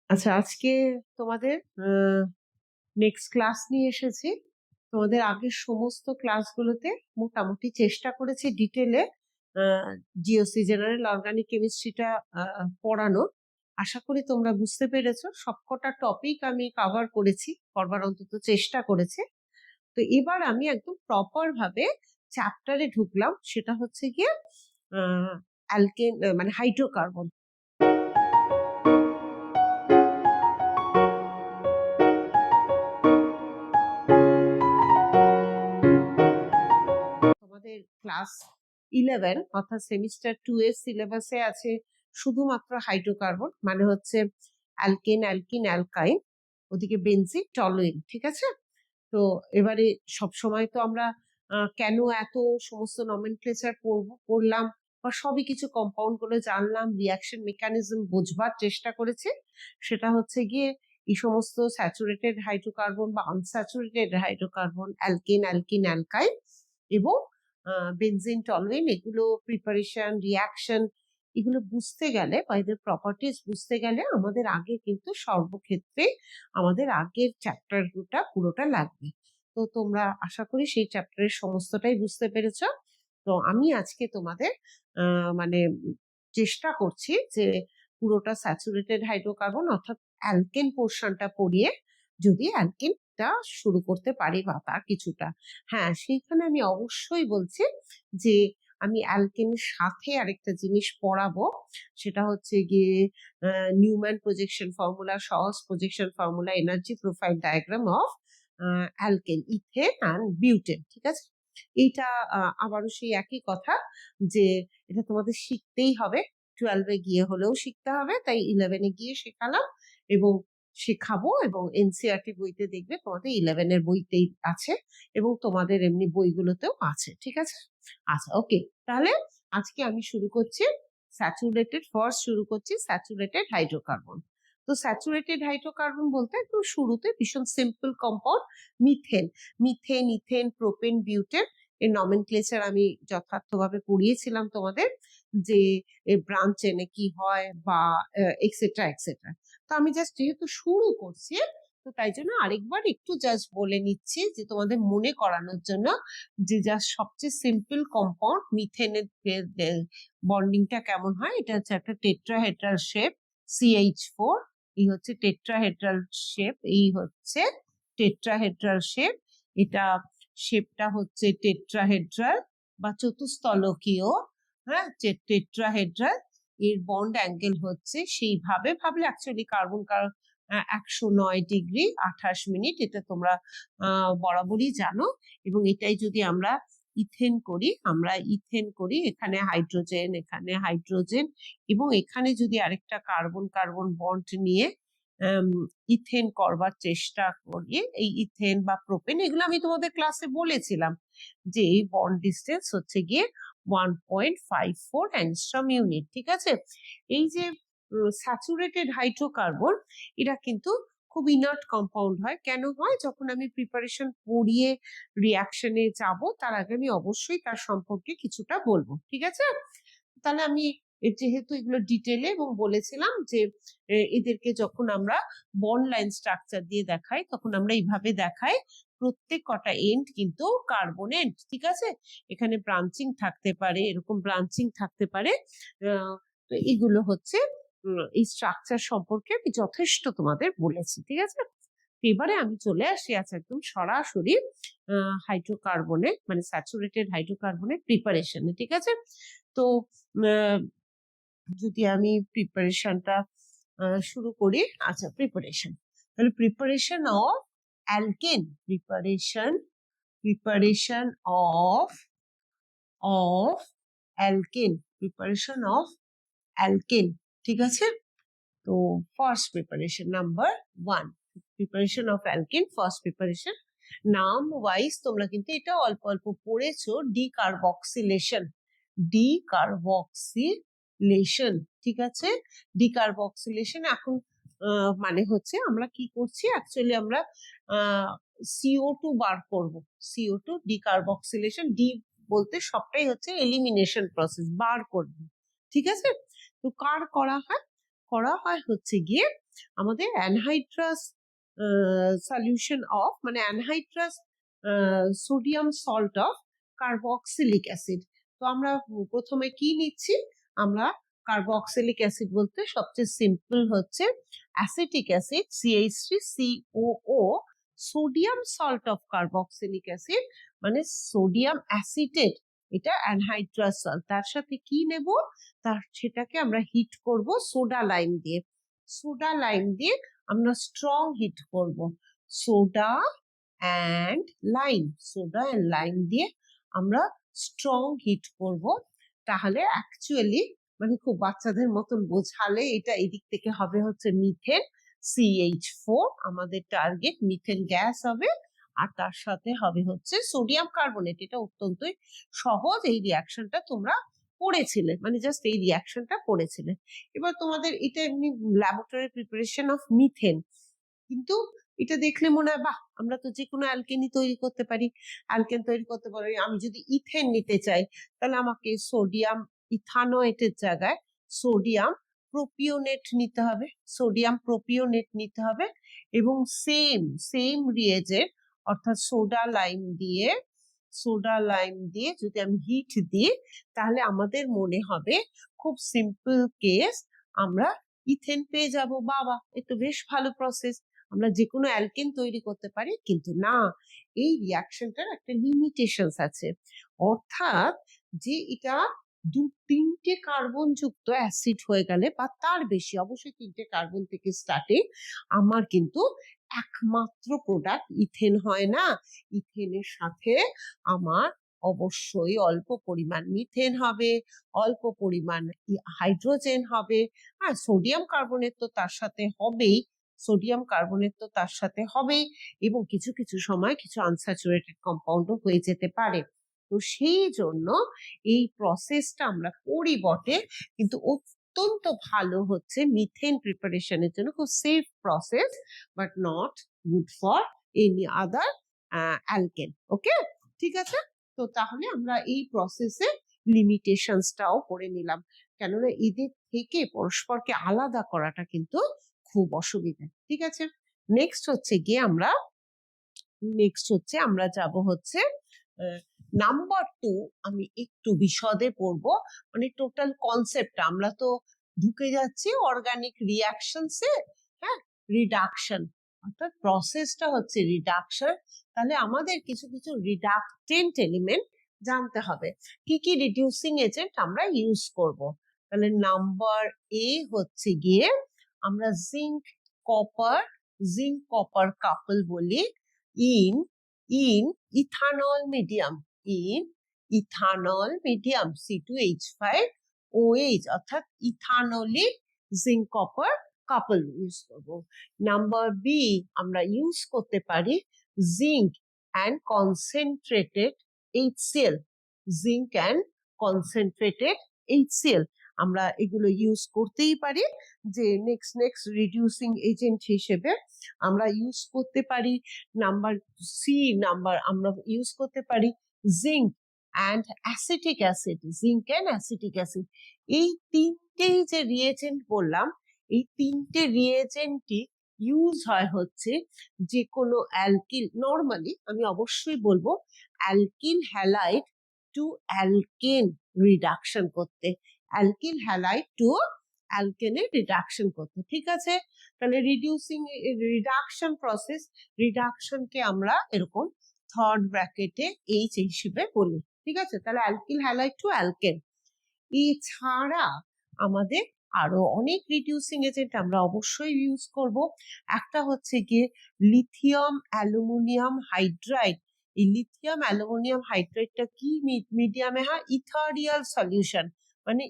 আচ্ছা, আজকে তোমাদের নেক্সট ক্লাস নিয়ে এসেছি। তোমাদের আগের সমস্ত ক্লাসগুলোতে মোটামুটি চেষ্টা করেছি ডিটেলে জিওসি জেনারেল অর্গানিক কেমিস্ট্রিটা পড়ানোর। আশা করি তোমরা বুঝতে পেরেছো। সবকটা টপিক আমি কভার করেছি, করবার অন্তত চেষ্টা করেছি। তো এবার আমি একদম প্রপার ভাবে চ্যাপ্টারে ঢুকলাম, সেটা হচ্ছে গিয়ে অ্যালকেন মানে হাইড্রোকার্বন। তোমাদের ক্লাস 11 অর্থাৎ সেমিস্টার 2 এর সিলেবাসে আছে শুধুমাত্র হাইড্রোকার্বন, মানে হচ্ছে অ্যালকেন, অ্যালকিন, অ্যালকাইন, ওদিকে বেনজিন, টলুইন। ঠিক আছে? তো এবারে সবসময় তো আমরা কেন এত সমস্ত নমেনক্লেচার পড়লাম বা সবই কিছু কম্পাউন্ড করে জানলাম, রিয়াকশন মেকানিজম বোঝবার চেষ্টা করেছি। সেটা হচ্ছে গিয়ে এই সমস্ত স্যাচুরেটেড হাইড্রোকার্বন বা আনস্যাচুরেটেড হাইড্রোকার্বন, অ্যালকেন, অ্যালকিন, অ্যালকাইন এবং বেনজিন, টলুইন, এগুলো প্রিপারেশন, রিয়াকশন, এগুলো বুঝতে গেলে বা এদের প্রপার্টিজ বুঝতে গেলে আমাদের আগে কিন্তু সর্বক্ষেত্রে আমাদের আগের চ্যাপ্টারটা পুরোটা লাগবে। তো তোমরা আশা করি সেই চ্যাপ্টারের সমস্তটাই বুঝতে পেরেছো। তো আমি আজকে তোমাদের মানে চেষ্টা করছি যে পুরোটা স্যাচুরেটেড হাইড্রোকার্বন অর্থাৎ অ্যালকেন পোর্শনটা পড়িয়ে যদি অ্যালকেনটা শুরু করতে পারি বা তার কিছুটা। হ্যাঁ, সেইখানে আমি অবশ্যই বলছি যে আমি অ্যালকেনের সাথে আরেকটা জিনিস পড়াবো, সেটা হচ্ছে গিয়ে নিউম্যান প্রজেকশন ফর্মুলা, সহজ projection formula, energy profile diagram of alkane, ethane and butane. ঠিক আছে? এইটা আবারও সেই একই কথা যে এটা তোমাদের শিখতেই হবে, 12-এ গিয়ে হলেও শিখতে হবে, তাই 11-এ গিয়ে শেখালাম এবং শেখাবো। এবং এনসিইআরটি বইতে দেখবে তোমাদের 11-এর বইতেই আছে এবং তোমাদের এমনি বইগুলোতেও আছে। ঠিক আছে? আচ্ছা, ওকে। তাহলে আজকে আমি শুরু করছি স্যাচুরেটেড হাইড্রোকার্বন। তো স্যাচুরেটেড হাইড্রোকার্বন বলতে একদম শুরুতে ভীষণ simple compound methane. Methane, ethane, propane, butane এর নমেনক্লেচার আমি যথার্থভাবে পড়িয়েছিলাম তোমাদের, যে ব্রাঞ্চ চেনে কি হয় বা এক্সেট্রা এক্সেট্রা। তো আমি জাস্ট যেহেতু শুরু করছি, তো তাই জন্য আরেকবার একটু জাস্ট বলে নিচ্ছি যে তোমাদের মনে করানোর জন্য, যে জাস্ট সবচেয়ে সিম্পল কম্পাউন্ড মিথেনের বন্ডিংটা কেমন হয়। এটা হচ্ছে একটা টেট্রাহেড্রাল শেপ, CH4। এই হচ্ছে টেট্রাহেড্রাল শেপ, এই হচ্ছে টেট্রাহেড্রাল শেপ। এটা শেপটা হচ্ছে টেট্রাহেড্রাল বা চতুস্তলকীয়। হ্যাঁ, টেট্রাহেড্রাল। এর বন্ড অ্যাঙ্গেল হচ্ছে সেইভাবে ভাবলে অ্যাকচুয়ালি কার্বন 109 ডিগ্রি 28 মিনিট, এটা তোমরা বরাবরই জানো। এবং এটাই যদি আমরা ইথেন করি, এখানে হাইড্রোজেন, এখানে হাইড্রোজেন, এবং এখানে যদি আরেকটা কার্বন কার্বন বন্ড নিয়ে ইথেন করবার চেষ্টা করি, এই ইথেন বা প্রোপেন, এগুলো আমি তোমাদের ক্লাসে বলেছিলাম যে এই বন্ড ডিস্টেন্স হচ্ছে গিয়ে 1.54 অ্যাংস্ট্রম ইউনিট। ঠিক আছে? এই যে স্যাচুরেটেড হাইড্রোকার্বন, এরা কিন্তু খুব ইনার্ট কম্পাউন্ড হয়। কেন হয়? যখন আমি প্রিপারেশন পড়িয়ে রিয়াকশনে যাব তার আগে আমি অবশ্যই তার সম্পর্কে কিছুটা বলবো। ঠিক আছে? তাহলে আমি যেহেতু এগুলো ডিটেলে এবং বলেছিলাম যে এদেরকে যখন আমরা বন্ড লাইন স্ট্রাকচার দিয়ে দেখাই তখন আমরা এইভাবে দেখাই, প্রত্যেক কটা এন্ড কিন্তু কার্বন এন্ড। ঠিক আছে? এখানে ব্রাঞ্চিং থাকতে পারে, এরকম ব্রাঞ্চিং থাকতে পারে। তো এগুলো হচ্ছে এই স্ট্রাকচার সম্পর্কে আমি যথেষ্ট তোমাদের বলেছি। ঠিক আছে? এবারে আমি চলে আসি আছে একদম সরাসরি হাইড্রোকার্বনে, মানে স্যাচুরেটেড হাইড্রোকার্বনের প্রিপারেশনে। ঠিক আছে? তো যদি আমি প্রিপারেশনটা শুরু করি। আচ্ছা, প্রিপারেশন, তাহলে preparation of alkane, preparation of alkane, preparation of alkane. ঠিক আছে? তো first preparation number 1, preparation of alkane, first preparation. নাম ওয়াইজ তোমরা কিন্তু এটা অল্প অল্প পড়েছো, ডিকার্বক্সিলেশন, ডিকার্বক্সিলেশন। ঠিক আছে? ডিকার্বক্সিলেশন এখন মানে হচ্ছে আমরা কি করছি, অ্যাকচুয়ালি আমরা CO2 বার করব। CO2 ডিকার্বক্সিলেশন, ডি বলতে সবটাই হচ্ছে এলিমিনেশন প্রসেস, বার করব। ঠিক আছে? তো কার করা হয়? করা হয় হচ্ছে গিয়ে আমাদের অ্যানহাইড্রাস সলিউশন অফ মানে anhydrous sodium salt of carboxylic acid. তো আমরা প্রথমে কি নিচ্ছি, আমরা কার্বক্সিলিক অ্যাসিড বলতে সবচেয়ে সিম্পল হচ্ছে acetic acid CH3COO, sodium salt of carboxylic acid মানে সোডিয়াম অ্যাসিটেট, এটা অ্যানহাইড্রাস সল্ট। তার সাথে কি নেব, সেটাকে আমরা হিট করব সোডা লাইম দিয়ে। সোডা লাইম দিয়ে আমরা স্ট্রং হিট করব। সোডা অ্যান্ড লাইম দিয়ে আমরা স্ট্রং হিট করব। তাহলে অ্যাকচুয়ালি মানে খুব বাচ্চাদের মতন বোঝালে এটা এদিক থেকে হবে হচ্ছে মিথেন CH4, আমাদের টার্গেট মিথেন গ্যাস হবে, আর তার সাথে হবে হচ্ছে সোডিয়াম কার্বনেট। এটা অত্যন্তই সহজ, এই রিয়াকশনটা তোমরা পড়েছিলে, মানে জাস্ট এই রিয়াকশনটা পড়েছিলে। এবার তোমাদের এটা এমনি ল্যাবরেটরি প্রিপারেশন অফ মিথেন, কিন্তু এটা দেখলে মনে হয় বাহ, আমরা তো যে কোনো অ্যালকেনই তৈরি করতে পারি, অ্যালকেন তৈরি করতে পারি। আমি যদি ইথেন নিতে চাই তাহলে আমাকে সোডিয়াম ইথানোয়েটের জায়গায় সোডিয়াম প্রোপিওনেট নিতে হবে, এবং সেম রিয়েজেন্ট অর্থাৎ সোডা লাইম দিয়ে যদি আমি হিট দিই তাহলে আমাদের মনে হবে খুব সিম্পল কেস, আমরা ইথেন পেয়ে যাব। বাবা, এ তো বেশ ভালো প্রসেস, আমরা যে কোনো অ্যালকেন তৈরি করতে পারি। কিন্তু না, এই রিয়াকশনটার একটা লিমিটেশনস আছে, অর্থাৎ যে এটা 2-3টে কার্বন যুক্ত অ্যাসিড হয়ে গেলে বা তার বেশি, অবশ্যই 3টে কার্বন থেকে স্টার্টিং, আমার কিন্তু একমাত্র প্রোডাক্ট ইথেন হয় না। ইথেনের সাথে আমার অবশ্যই অল্প পরিমাণ মিথেন হবে, অল্প পরিমাণ হাইড্রোজেন হবে, আর সোডিয়াম কার্বনেট তো তার সাথে হবেই, এবং কিছু কিছু সময় কিছু আনস্যাচুরেটেড কম্পাউন্ডও হয়ে যেতে পারে। তো সেই জন্য এই প্রসেসটা আমরা করি বটে, কিন্তু অত্যন্ত ভালো হচ্ছে মিথেন প্রিপারেশনের জন্য, খুব safe process, but not good for any other alkane. Okay, ঠিক আছে। তো তাহলে আমরা এই প্রসেসে লিমিটেশনসটাও করে নিলাম, কেননা এদের থেকে পরস্পরকে আলাদা করাটা কিন্তু খুব অসুবিধা। ঠিক আছে, নেক্সট হচ্ছে আমরা যাব হচ্ছে নাম্বার 2। আমি একটু বিশদে পড়বো, মানে টোটাল কনসেপ্ট। আমরা তো ঢুকে যাচ্ছি অর্গানিক রিয়াকশনসে, হ্যাঁ, রিডাকশন অর্থাৎ প্রসেসটা হচ্ছে রিডাকশন। তাহলে আমাদের কিছু কিছু রিডাকটেন্ট এলিমেন্ট জানতে হবে, কি কি রিডিউসিং এজেন্ট আমরা ইউজ করব। তাহলে নাম্বার এ হচ্ছে গিয়ে আমরা জিঙ্ক কপার কাপল বলি ইন ইথানল মিডিয়াম C2H5OH, অর্থাৎ ইথানলিক জিঙ্ক কপার কাপল ইউজ করব। নাম্বার বি, আমরা ইউজ করতে পারি জিঙ্ক অ্যান্ড কনসেন্ট্রেটেড HCl, আমরা এগুলো ইউজ করতেই পারি। যে নেক্সট রিডিউসিং এজেন্ট হিসেবে আমরা ইউজ করতে পারি নাম্বার সি, আমরা ইউজ করতে পারি জিঙ্ক অ্যান্ড অ্যাসিটিক অ্যাসিড। এই তিনটেই যে রিয়েজেন্ট বললাম, এই তিনটে রিয়েজেন্টই ইউজ হয় হচ্ছে যে কোনো অ্যালকিল, নর্মালি আমি অবশ্যই বলবো alkyl halide to alkane reduction করতে, ঠিক আছে। তাহলে রিডাকশনকে আমরা এরকম থার্ড ব্র্যাকেটে H হিসেবে বলি, ঠিক আছে। তাহলে অ্যালকিল হ্যালাইড টু অ্যালকেন। এছাড়া আমাদের আরো অনেক রিডিউসিং এজেন্ট আমরা অবশ্যই ইউজ করব। একটা হচ্ছে গিয়ে লিথিয়াম অ্যালুমিনিয়াম হাইড্রাইড। এই লিথিয়াম অ্যালুমিনিয়াম হাইড্রাইডটা কি মিডিয়ামে হয়, ইথারিয়াল সলিউশন, মানে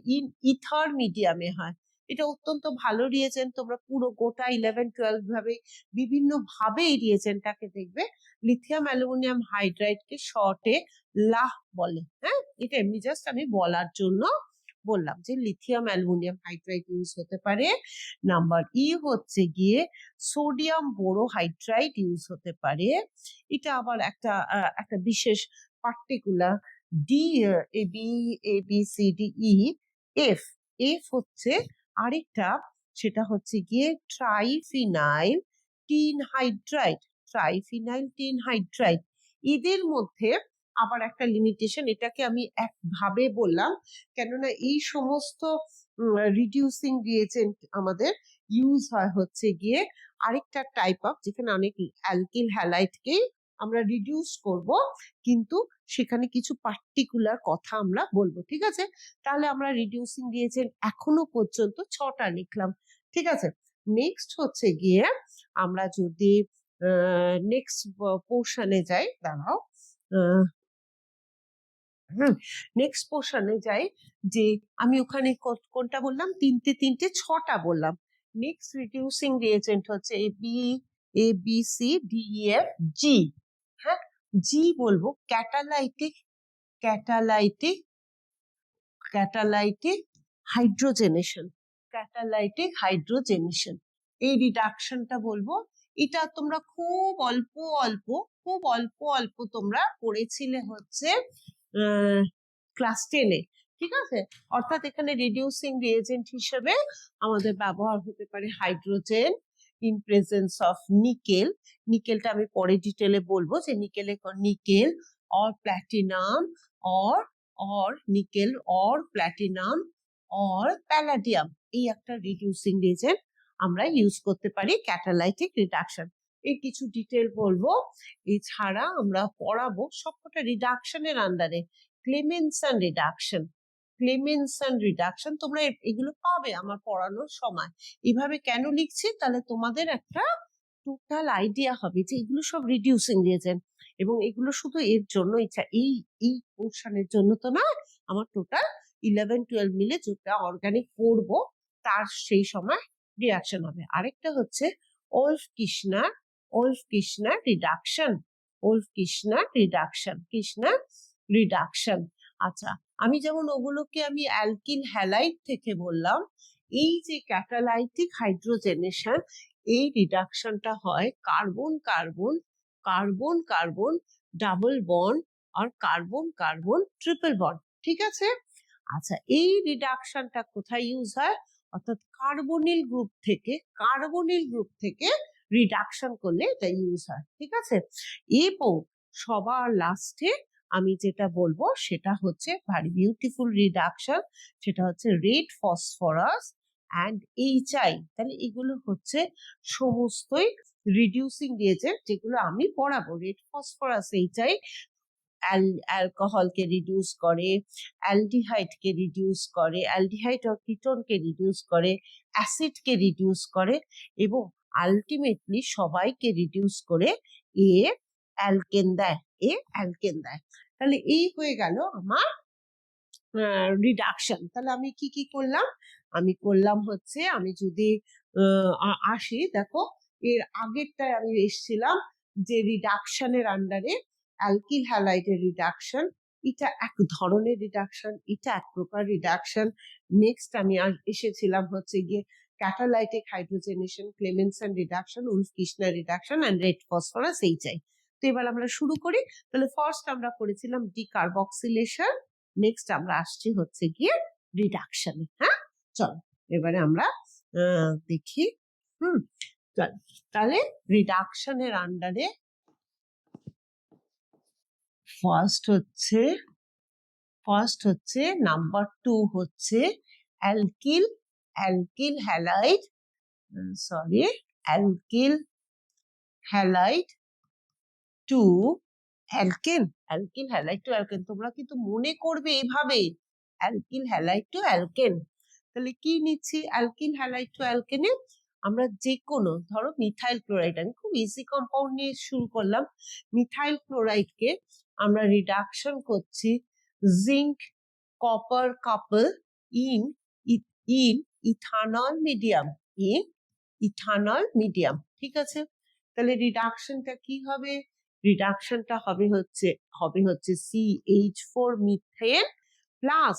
ইথার মিডিয়ামে হয়। এটা অত্যন্ত ভালো রিয়েজেন্ট, তোমরা পুরো গোটা 11-12 ভাবে বিভিন্ন ভাবে এই রিয়েজেন্টটাকে দেখবে। লিথিয়াম অ্যালুমিনিয়াম হাইড্রাইডকে শর্টে লাহ বলে, হ্যাঁ, এটা এমনি জাস্ট আমি বলার জন্য বললাম যে লিথিয়াম অ্যালুমিনিয়াম হাইড্রাইড ইউজ হতে পারে। নাম্বার ই হচ্ছে গিয়ে সোডিয়াম বোরোহাইড্রাইড ইউজ হতে পারে। এটা আবার একটা বিশেষ পার্টিকুলার এফ হচ্ছে আরেকটা সেটা হচ্ছে গিয়ে ট্রাইফিনাইল টিন হাইড্রাইড। ট্রাইফিনাইল টিন হাইড্রাইড এদের মধ্যে আবার একটা লিমিটেশন, এটাকে আমি একভাবে বললাম কেননা এই সমস্ত রিডিউসিং রিয়েজেন্ট আমাদের ইউজ হয় হচ্ছে গিয়ে আরেকটা টাইপ অফ, যেখানে অনেক অ্যালকিল হ্যালাইডকে আমরা রিডিউস করব, কিন্তু সেখানে কিছু পার্টিকুলার কথা আমরা বলবো, ঠিক আছে? তাহলে আমরা রিডিউসিং রিয়েজেন্ট এখনো পর্যন্ত 6টা লিখলাম, ঠিক আছে? নেক্সট হচ্ছে গিয়ে আমরা যদি নেক্সট পোর্শনে যাই, দাঁড়াও, নেক্সট পোর্শনে যাই, যে আমি ওখানে কোনটা বললাম, তিনটে 6টা বললাম। নেক্সট রিডিউসিং রিয়েজেন্ট হচ্ছে A B C D E F G. হ্যাঁ, জি বলবো catalytic catalytic catalytic hydrogenation. Catalytic hydrogenation এই রিডাকশনটা বলবো। এটা তোমরা খুব অল্প অল্প তোমরা পড়েছিলে হচ্ছে ক্লাস 10-এ, ঠিক আছে? অর্থাৎ এখানে রিডিউসিং রিয়েজেন্ট হিসেবে আমাদের ব্যবহার হতে পারে hydrogen in presence of nickel. নিকেলটা আমি পরে ডিটেলে বলবো যে nickel or platinum or nickel or platinum or palladium, এই একটা রিডিউসিং রিয়েজেন্ট আমরা ইউজ করতে পারি ক্যাটালাইটিক রিডাকশন। এই কিছু ডিটেল বলবো, এছাড়া আমরা পড়াবো সবকটা রিডাকশনের আন্ডারে। ক্লেমেনসন রিডাকশন তোমরা এগুলো পাবে আমার পড়ানোর সময়। এইভাবে কেন লিখছি, তাহলে তোমাদের একটা টোটাল আইডিয়া হবে যে এগুলো সব রিডিউসিং রিয়েজেন্ট, এবং এগুলো শুধু এর জন্য এই পোর্শনের জন্য তো না, আমার টোটাল 11-12 মিলে যেটা অর্গানিক পড়বো তার সেই সময় রিয়াকশন হবে। আরেকটা হচ্ছে ওলফ কিশনার রিডাকশন। আচ্ছা, আমি যেমন ওগুলোকে আমি অ্যালকিল হ্যালাইড থেকে বললাম, এই যে ক্যাটালাইটিক হাইড্রোজেনেশন, এই রিডাকশনটা হয় কার্বন ডাবল বন্ড আর কার্বন ট্রিপল বন্ড, ঠিক আছে? আচ্ছা, এই রিডাকশনটা কোথায় ইউজ হয়? অর্থাৎ কার্বনিল গ্রুপ থেকে রিডাকশন করলে এটা ইউজ হয়, ঠিক আছে? এবং সবার লাস্টে আমি যেটা বলবো সেটা হচ্ছে ভেরি বিউটিফুল রিডাকশন, সেটা হচ্ছে রেড ফসফরাস অ্যান্ড HI। তাহলে এগুলো হচ্ছে সমস্তই রিডিউসিং রিয়েজেন্ট যেগুলো আমি পড়াবো। রেড ফসফরাস, HI অ্যালকোহলকে রিডিউস করে, অ্যালডিহাইডকে রিডিউস করে, অ্যালডিহাইড ও কিটোনকে রিডিউস করে, অ্যাসিডকে রিডিউস করে, এবং আলটিমেটলি সবাইকে রিডিউস করে অ্যালকেন দেয়। তাহলে এই হয়ে গেল আমার রিডাকশন। তাহলে আমি কি করলাম? আমি করলাম হচ্ছে, আমি যদি আসি, দেখো এর আগেরটায় আমি এসেছিলাম যে রিডাকশনের আন্ডারে অ্যালকিল হ্যালাইডের রিডাকশন, এটা এক ধরনের রিডাকশন, এটা এক প্রকার রিডাকশন। নেক্সট আমি এসেছিলাম হচ্ছে গিয়ে catalytic hydrogenation, Clemmensen reduction, Wolff Kishner reduction and red phosphorus, HI। তো এবার আমরা শুরু করি। তাহলে ফার্স্ট আমরা করেছিলাম ডিকার্বক্সিলেশন, নেক্সট আমরা আসছি হচ্ছে গিয়ে রিডাকশনে। হ্যাঁ, চলো এবারে আমরা দেখি। চল, তাহলে রিডাকশনের আন্ডারে ফার্স্ট হচ্ছে নাম্বার 2 হচ্ছে অ্যালকিল হ্যালাইড টু অ্যালকেন। তোমরা কিন্তু মনে করবে এইভাবে, অ্যালকিল হ্যালাইড টু অ্যালকেন। তাহলে কি নিচ্ছি? অ্যালকিল হ্যালাইড টু অ্যালকেনে আমরা যে কোনো, ধরো মিথাইল ক্লোরাইড, আমি খুব ইজি কম্পাউন্ড নিয়ে শুরু করলাম। মিথাইল ক্লোরাইডকে আমরা রিডাকশন করছি zinc copper couple in ethanol medium, ঠিক আছে? তাহলে রিডাকশনটা কি হবে? রিডাকশনটা হবে হচ্ছে CH4 মিথেন প্লাস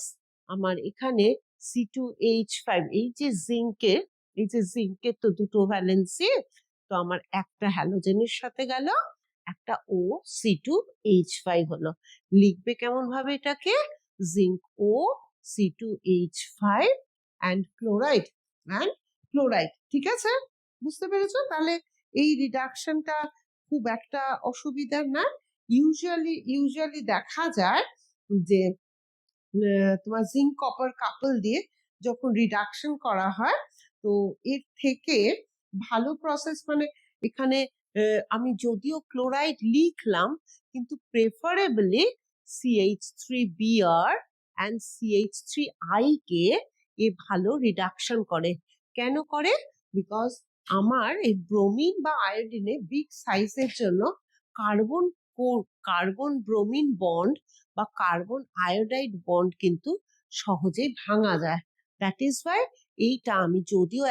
আমার এখানে C2H5। এই যে জিঙ্কের তো দুটো ভ্যালেন্সি, তো আমার একটা হ্যালোজেনের সাথে গেল, একটা O C2H5 হলো। লিখবে কেমন ভাবে এটাকে? Zinc O C2H5 and chloride chloride, ঠিক আছে? বুঝতে পেরেছো? তাহলে এই রিডাকশনটা খুব একটা অসুবিধার না। ইউজুয়ালি দেখা যায় যে তোমার জিঙ্ক কপার কাপল দিয়ে যখন রিডাকশন করা হয়, তো এর থেকে ভালো প্রসেস, মানে এখানে আমি যদিও ক্লোরাইড লিখলাম, কিন্তু প্রেফারেবলি CH3Br অ্যান্ড CH3I কে এ ভালো রিডাকশন করে। কেন করে? বিকজ আমার এই ব্রোমিন বা আয়োডিনে বিগ সাইজের জন্য কার্বন কার্বন ব্রোমিন বন্ড বা কার্বন আয়োডাইড বন্ড কিন্তু সহজেই ভাঙা যায়। দ্যাট ইজ ওয়াই এইটা আমি, যদিও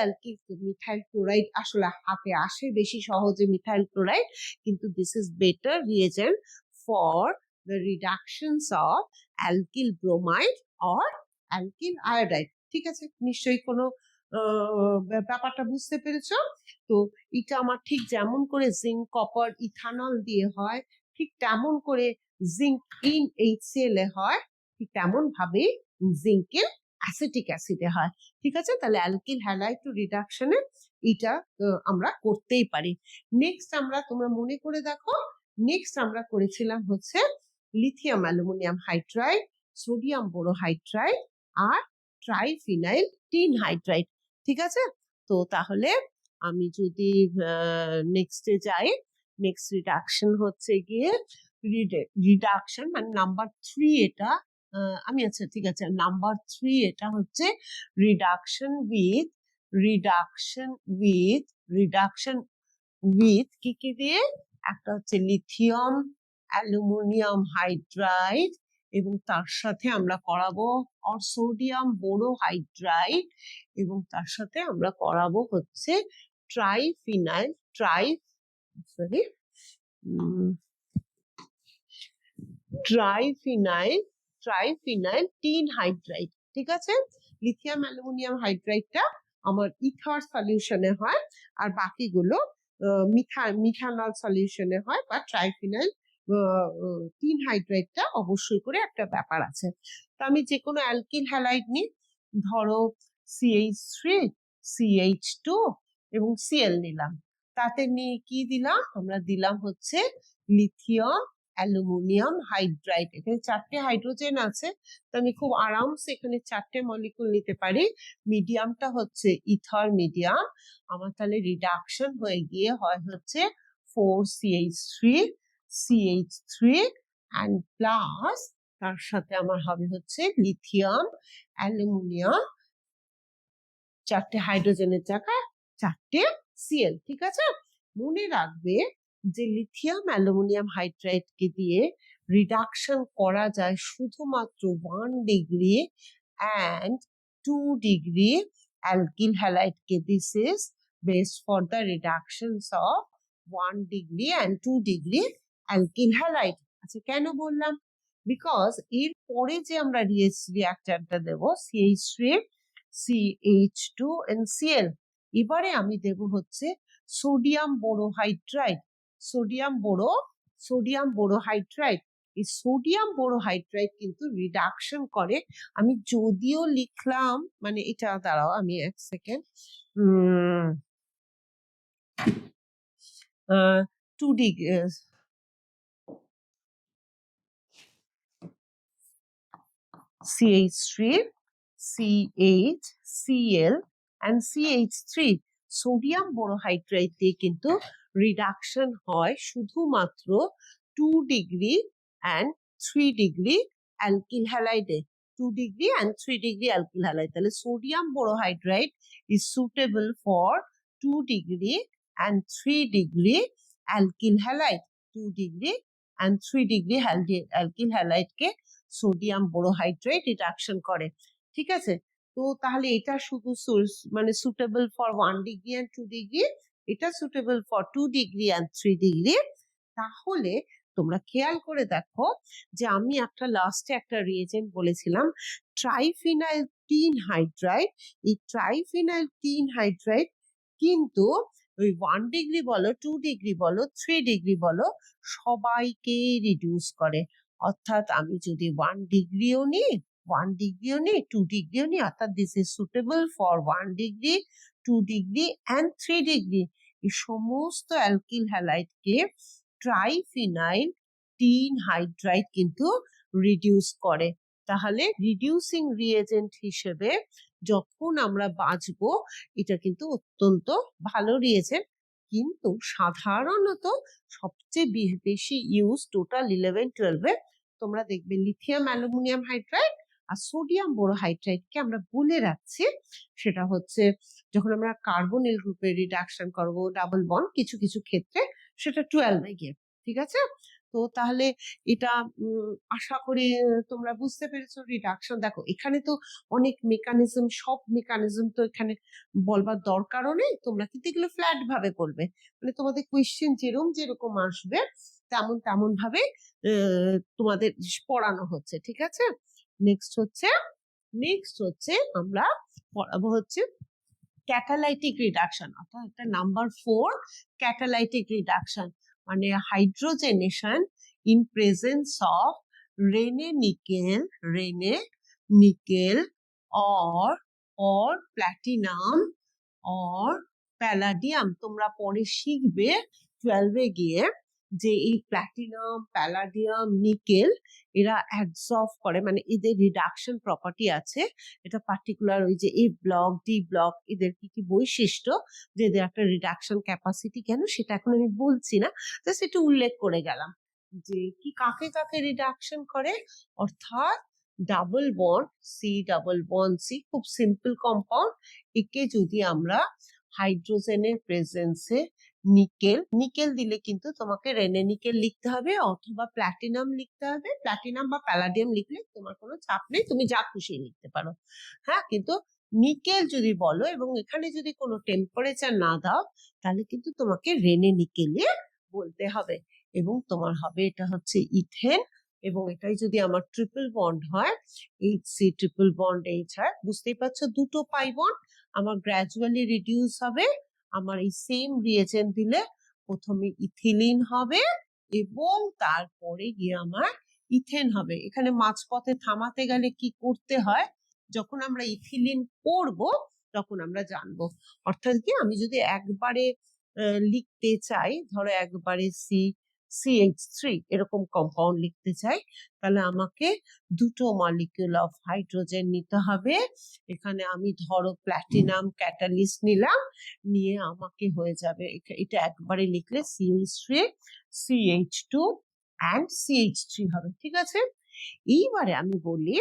মিথাইল ক্লোরাইড আসলে হাতে আসে বেশি সহজে মিথাইল ক্লোরাইড, কিন্তু this is better reagent for the reductions of alkyl bromide or alkyl iodide. ঠিক আছে, নিশ্চয়ই কোনো ব্যাপারটা বুঝতে পেরেছো? তো এটা আমার ঠিক যেমন করে জিঙ্ক কপার ইথানল দিয়ে হয়, ঠিক তেমন করে জিঙ্ক ইন HCl এ হয়, ঠিক তেমন ভাবে জিঙ্কের অ্যাসিটিক অ্যাসিডে হয়। ঠিক আছে, তাহলে অ্যালকিল হ্যালাইড টু রিডাকশনে এটা আমরা করতেই পারি। নেক্সট আমরা, তোমরা মনে করে দেখো, নেক্সট আমরা করেছিলাম হচ্ছে লিথিয়াম অ্যালুমিনিয়াম হাইড্রাইড, সোডিয়াম বোরোহাইড্রাইড আর ট্রাইফিনাইল টিন হাইড্রাইড। ঠিক আছে, তো তাহলে আমি যদি নেক্সটে যাই, নেক্সট রিডাকশন হচ্ছে গিয়ে রিডাকশন মানে নাম্বার 3 এটা, আমি আচ্ছা ঠিক আছে, নাম্বার 3 এটা হচ্ছে রিডাকশন উইথ কি কি দিয়ে? একটা হচ্ছে লিথিয়াম অ্যালুমিনিয়াম হাইড্রাইড, এবং তার সাথে আমরা করাবো সোডিয়াম বোরোহাইড্রাইড, এবং তার সাথে আমরা করাবো হচ্ছে ট্রাইফিনাইল টিন হাইড্রাইড। ঠিক আছে, লিথিয়াম অ্যালুমিনিয়াম হাইড্রাইডটা আমার ইথার সলিউশনে হয়, আর বাকিগুলো মিথানল সলিউশনে হয়, বা ট্রাইফিনাইল টিন হাইড্রাইডটা অবশ্যই করে একটা ব্যাপার আছে। তো আমি যে কোনো অ্যালকিল হ্যালাইড নিই, ধরো CH3, CH2 এবং Cl নিলাম, তাতে নিয়ে কি দিলাম? আমরা দিলাম হচ্ছে লিথিয়াম অ্যালুমিনিয়াম হাইড্রাইড। এখানে 4টে হাইড্রোজেন আছে, তো আমি খুব আরামসে এখানে 4টে মলিকুল নিতে পারি। মিডিয়ামটা হচ্ছে ইথার মিডিয়াম। আমার তাহলে রিডাকশন হয়ে গিয়ে হয় হচ্ছে 4CH3 অ্যান্ড প্লাস তার সাথে আমার হবে হচ্ছে লিথিয়াম অ্যালুমিনিয়াম, 4টে হাইড্রোজেনের জায়গায় 4টে Cl। ঠিক আছে, মনে রাখবে যে লিথিয়াম অ্যালুমিনিয়াম হাইড্রাইডকে দিয়ে রিডাকশন করা যায় শুধুমাত্র 1 ডিগ্রি অ্যান্ড 2 ডিগ্রি অ্যালকিল হ্যালাইডকে। This is best for the reductions of 1 degree and 2 degree alkyl halide. আচ্ছা, কেন বললাম? বিকজ এর পরে যে আমরা রিয়াক্টারটা দেবো CH3, CH2 and Cl, এবারে আমি দেব হচ্ছে সোডিয়াম বোরোহাইড্রাইড। সোডিয়াম বোরোহাইড্রাইড, এই সোডিয়াম বোরোহাইড্রাইড কিন্তু রিডাকশন করে। আমি যদিও লিখলাম, মানে এটা দাঁড়াও আমি এক second, 2 degree CH3, CH, Cl and CH3 sodium borohydride দিয়ে কিন্তু রিডাকশন হয় শুধুমাত্র 2 ডিগ্রি অ্যান্ড 3 ডিগ্রি অ্যালকিল হ্যালাইডে। 2 degree and 3 degree alkyl halide. তাহলে sodium borohydride is suitable for 2 degree and 3 degree alkyl halide. 2 degree and 3 degree alkyl হ্যালাইডকে sodium borohydride reduction করে। ঠিক আছে, তো তাহলে এটা শুধু মানে suitable for 1 degree and 2 degree, এটা suitable for 2 degree and 3 degree. তাহলে তোমরা খেয়াল করে দেখো যে আমি একটা লাস্টে একটা রিয়েজেন্ট বলেছিলাম ট্রাইফিনাইল টিন হাইড্রাইড। এই ট্রাইফিনাইল টিন হাইড্রাইড কিন্তু ওই 1 ডিগ্রি বলো, 2 ডিগ্রি বলো, 3 ডিগ্রি বলো, সবাইকে রিডিউস করে। অর্থাৎ আমি যদি 1 ডিগ্রিও নিই, 2 ডিগ্রিও নিই, অর্থাৎ this is suitable for 1 degree, 2 degree and 3 degree, এই সমস্ত অ্যালকিল হ্যালাইডকে ট্রাইফিনাইল টিন হাইড্রাইড কিন্তু রিডিউস করে। তাহলে রিডিউসিং রিএজেন্ট হিসেবে যখন আমরা বাঁচবো, এটা কিন্তু অত্যন্ত ভালো রিএজেন্ট। কিন্তু সাধারণত সবচেয়ে বেশি ইউজ টোটাল 11-12-এ তোমরা দেখবে লিথিয়াম অ্যালুমিনিয়াম হাইড্রাইড আর সোডিয়াম বোরোহাইড্রাইডকে আমরা বলে রাখছি। সেটা হচ্ছে যখন আমরা কার্বনিল গ্রুপের রিডাকশন করবো ডাবল বন্ড, কিছু কিছু ক্ষেত্রে সেটা 12-এ গিয়ে, ঠিক আছে? তো তাহলে এটা আশা করি তোমরা বুঝতে পেরেছো রিডাকশন। দেখো এখানে তো অনেক মেকানিজম, সব মেকানিজম তো এখানে বলবার দরকারও নেই, তোমরা কিন্তু এগুলো ফ্ল্যাট ভাবে করবে, মানে তোমাদের কোয়েশ্চেন যেরকম আসবে তেমন তেমন ভাবে তোমাদের পড়ানো হচ্ছে, ঠিক আছে? নেক্সট হচ্ছে আমরা পড়াবো হচ্ছে ক্যাটালাইটিক রিডাকশন, অর্থাৎ একটা নাম্বার 4 ক্যাটালাইটিক রিডাকশন, মানে hydrogenation in presence of Raney nickel or platinum or palladium. তোমরা পরে শিখবে 12-এ গিয়ে যে এই প্ল্যাটিনাম, প্যালাডিয়াম, নিকেল এরা অ্যাডসর্ব করে, মানে এদের রিডাকশন প্রপার্টি আছে। এটা পার্টিকুলার ওই যে এ ব্লক, ডি ব্লক, এদের কি কি বৈশিষ্ট্য, যে এদের একটা রিডাকশন ক্যাপাসিটি কেন, সেটা এখন আমি বলছি না, জাস্ট একটু উল্লেখ করে গেলাম যে কি কাকে কাকে রিডাকশন করে। অর্থাৎ ডাবল বন্ড সি, খুব সিম্পল কম্পাউন্ড, একে যদি আমরা হাইড্রোজেনের প্রেজেন্সে নিকেল দিলে কিন্তু তোমাকে রেনে নিকেল লিখতে হবে অথবা প্ল্যাটিনাম লিখতে হবে। প্ল্যাটিনাম বা প্যালাডিয়াম লিখলে তোমার কোনো চাপ নেই, তুমি যা খুশি লিখতে পারো, হ্যাঁ। কিন্তু নিকেল যদি বলো এবং এখানে যদি কোনো টেম্পারেচার না দাও, তাহলে কিন্তু তোমাকে রেনে নিকেলে বলতে হবে। এবং তোমার হবে এটা হচ্ছে ইথেন, এবং এটাই যদি আমার ট্রিপল বন্ড হয়, HC ট্রিপল বন্ড H হয়, বুঝতেই পারছো দুটো পাই বন্ড আমার গ্র্যাজুয়ালি রিডিউস হবে। আমার এই সেম রিয়েজেন্ট দিলে প্রথমে ইথিলিন হবে এবং তারপরে গিয়ে আমার ইথেন হবে। এখানে মাঝপথে থামাতে গেলে কি করতে হয়, যখন আমরা ইথিলিন করব তখন আমরা জানবো। অর্থাৎ কি, আমি যদি একবারে লিখতে চাই, ধরো একবারে CH3 এরকম কম্পাউন্ড লিখতে চাই, তাহলে আমাকে দুটো মলিকিউল অফ হাইড্রোজেন নিতে হবে। এখানে আমি ধরো প্ল্যাটিনাম ক্যাটালিস্ট নিলাম, নিয়ে আমাকে হয়ে যাবে এটা একবারে লিখলে CH3, CH2 and CH3 হবে, ঠিক আছে? এইবারে আমি বলি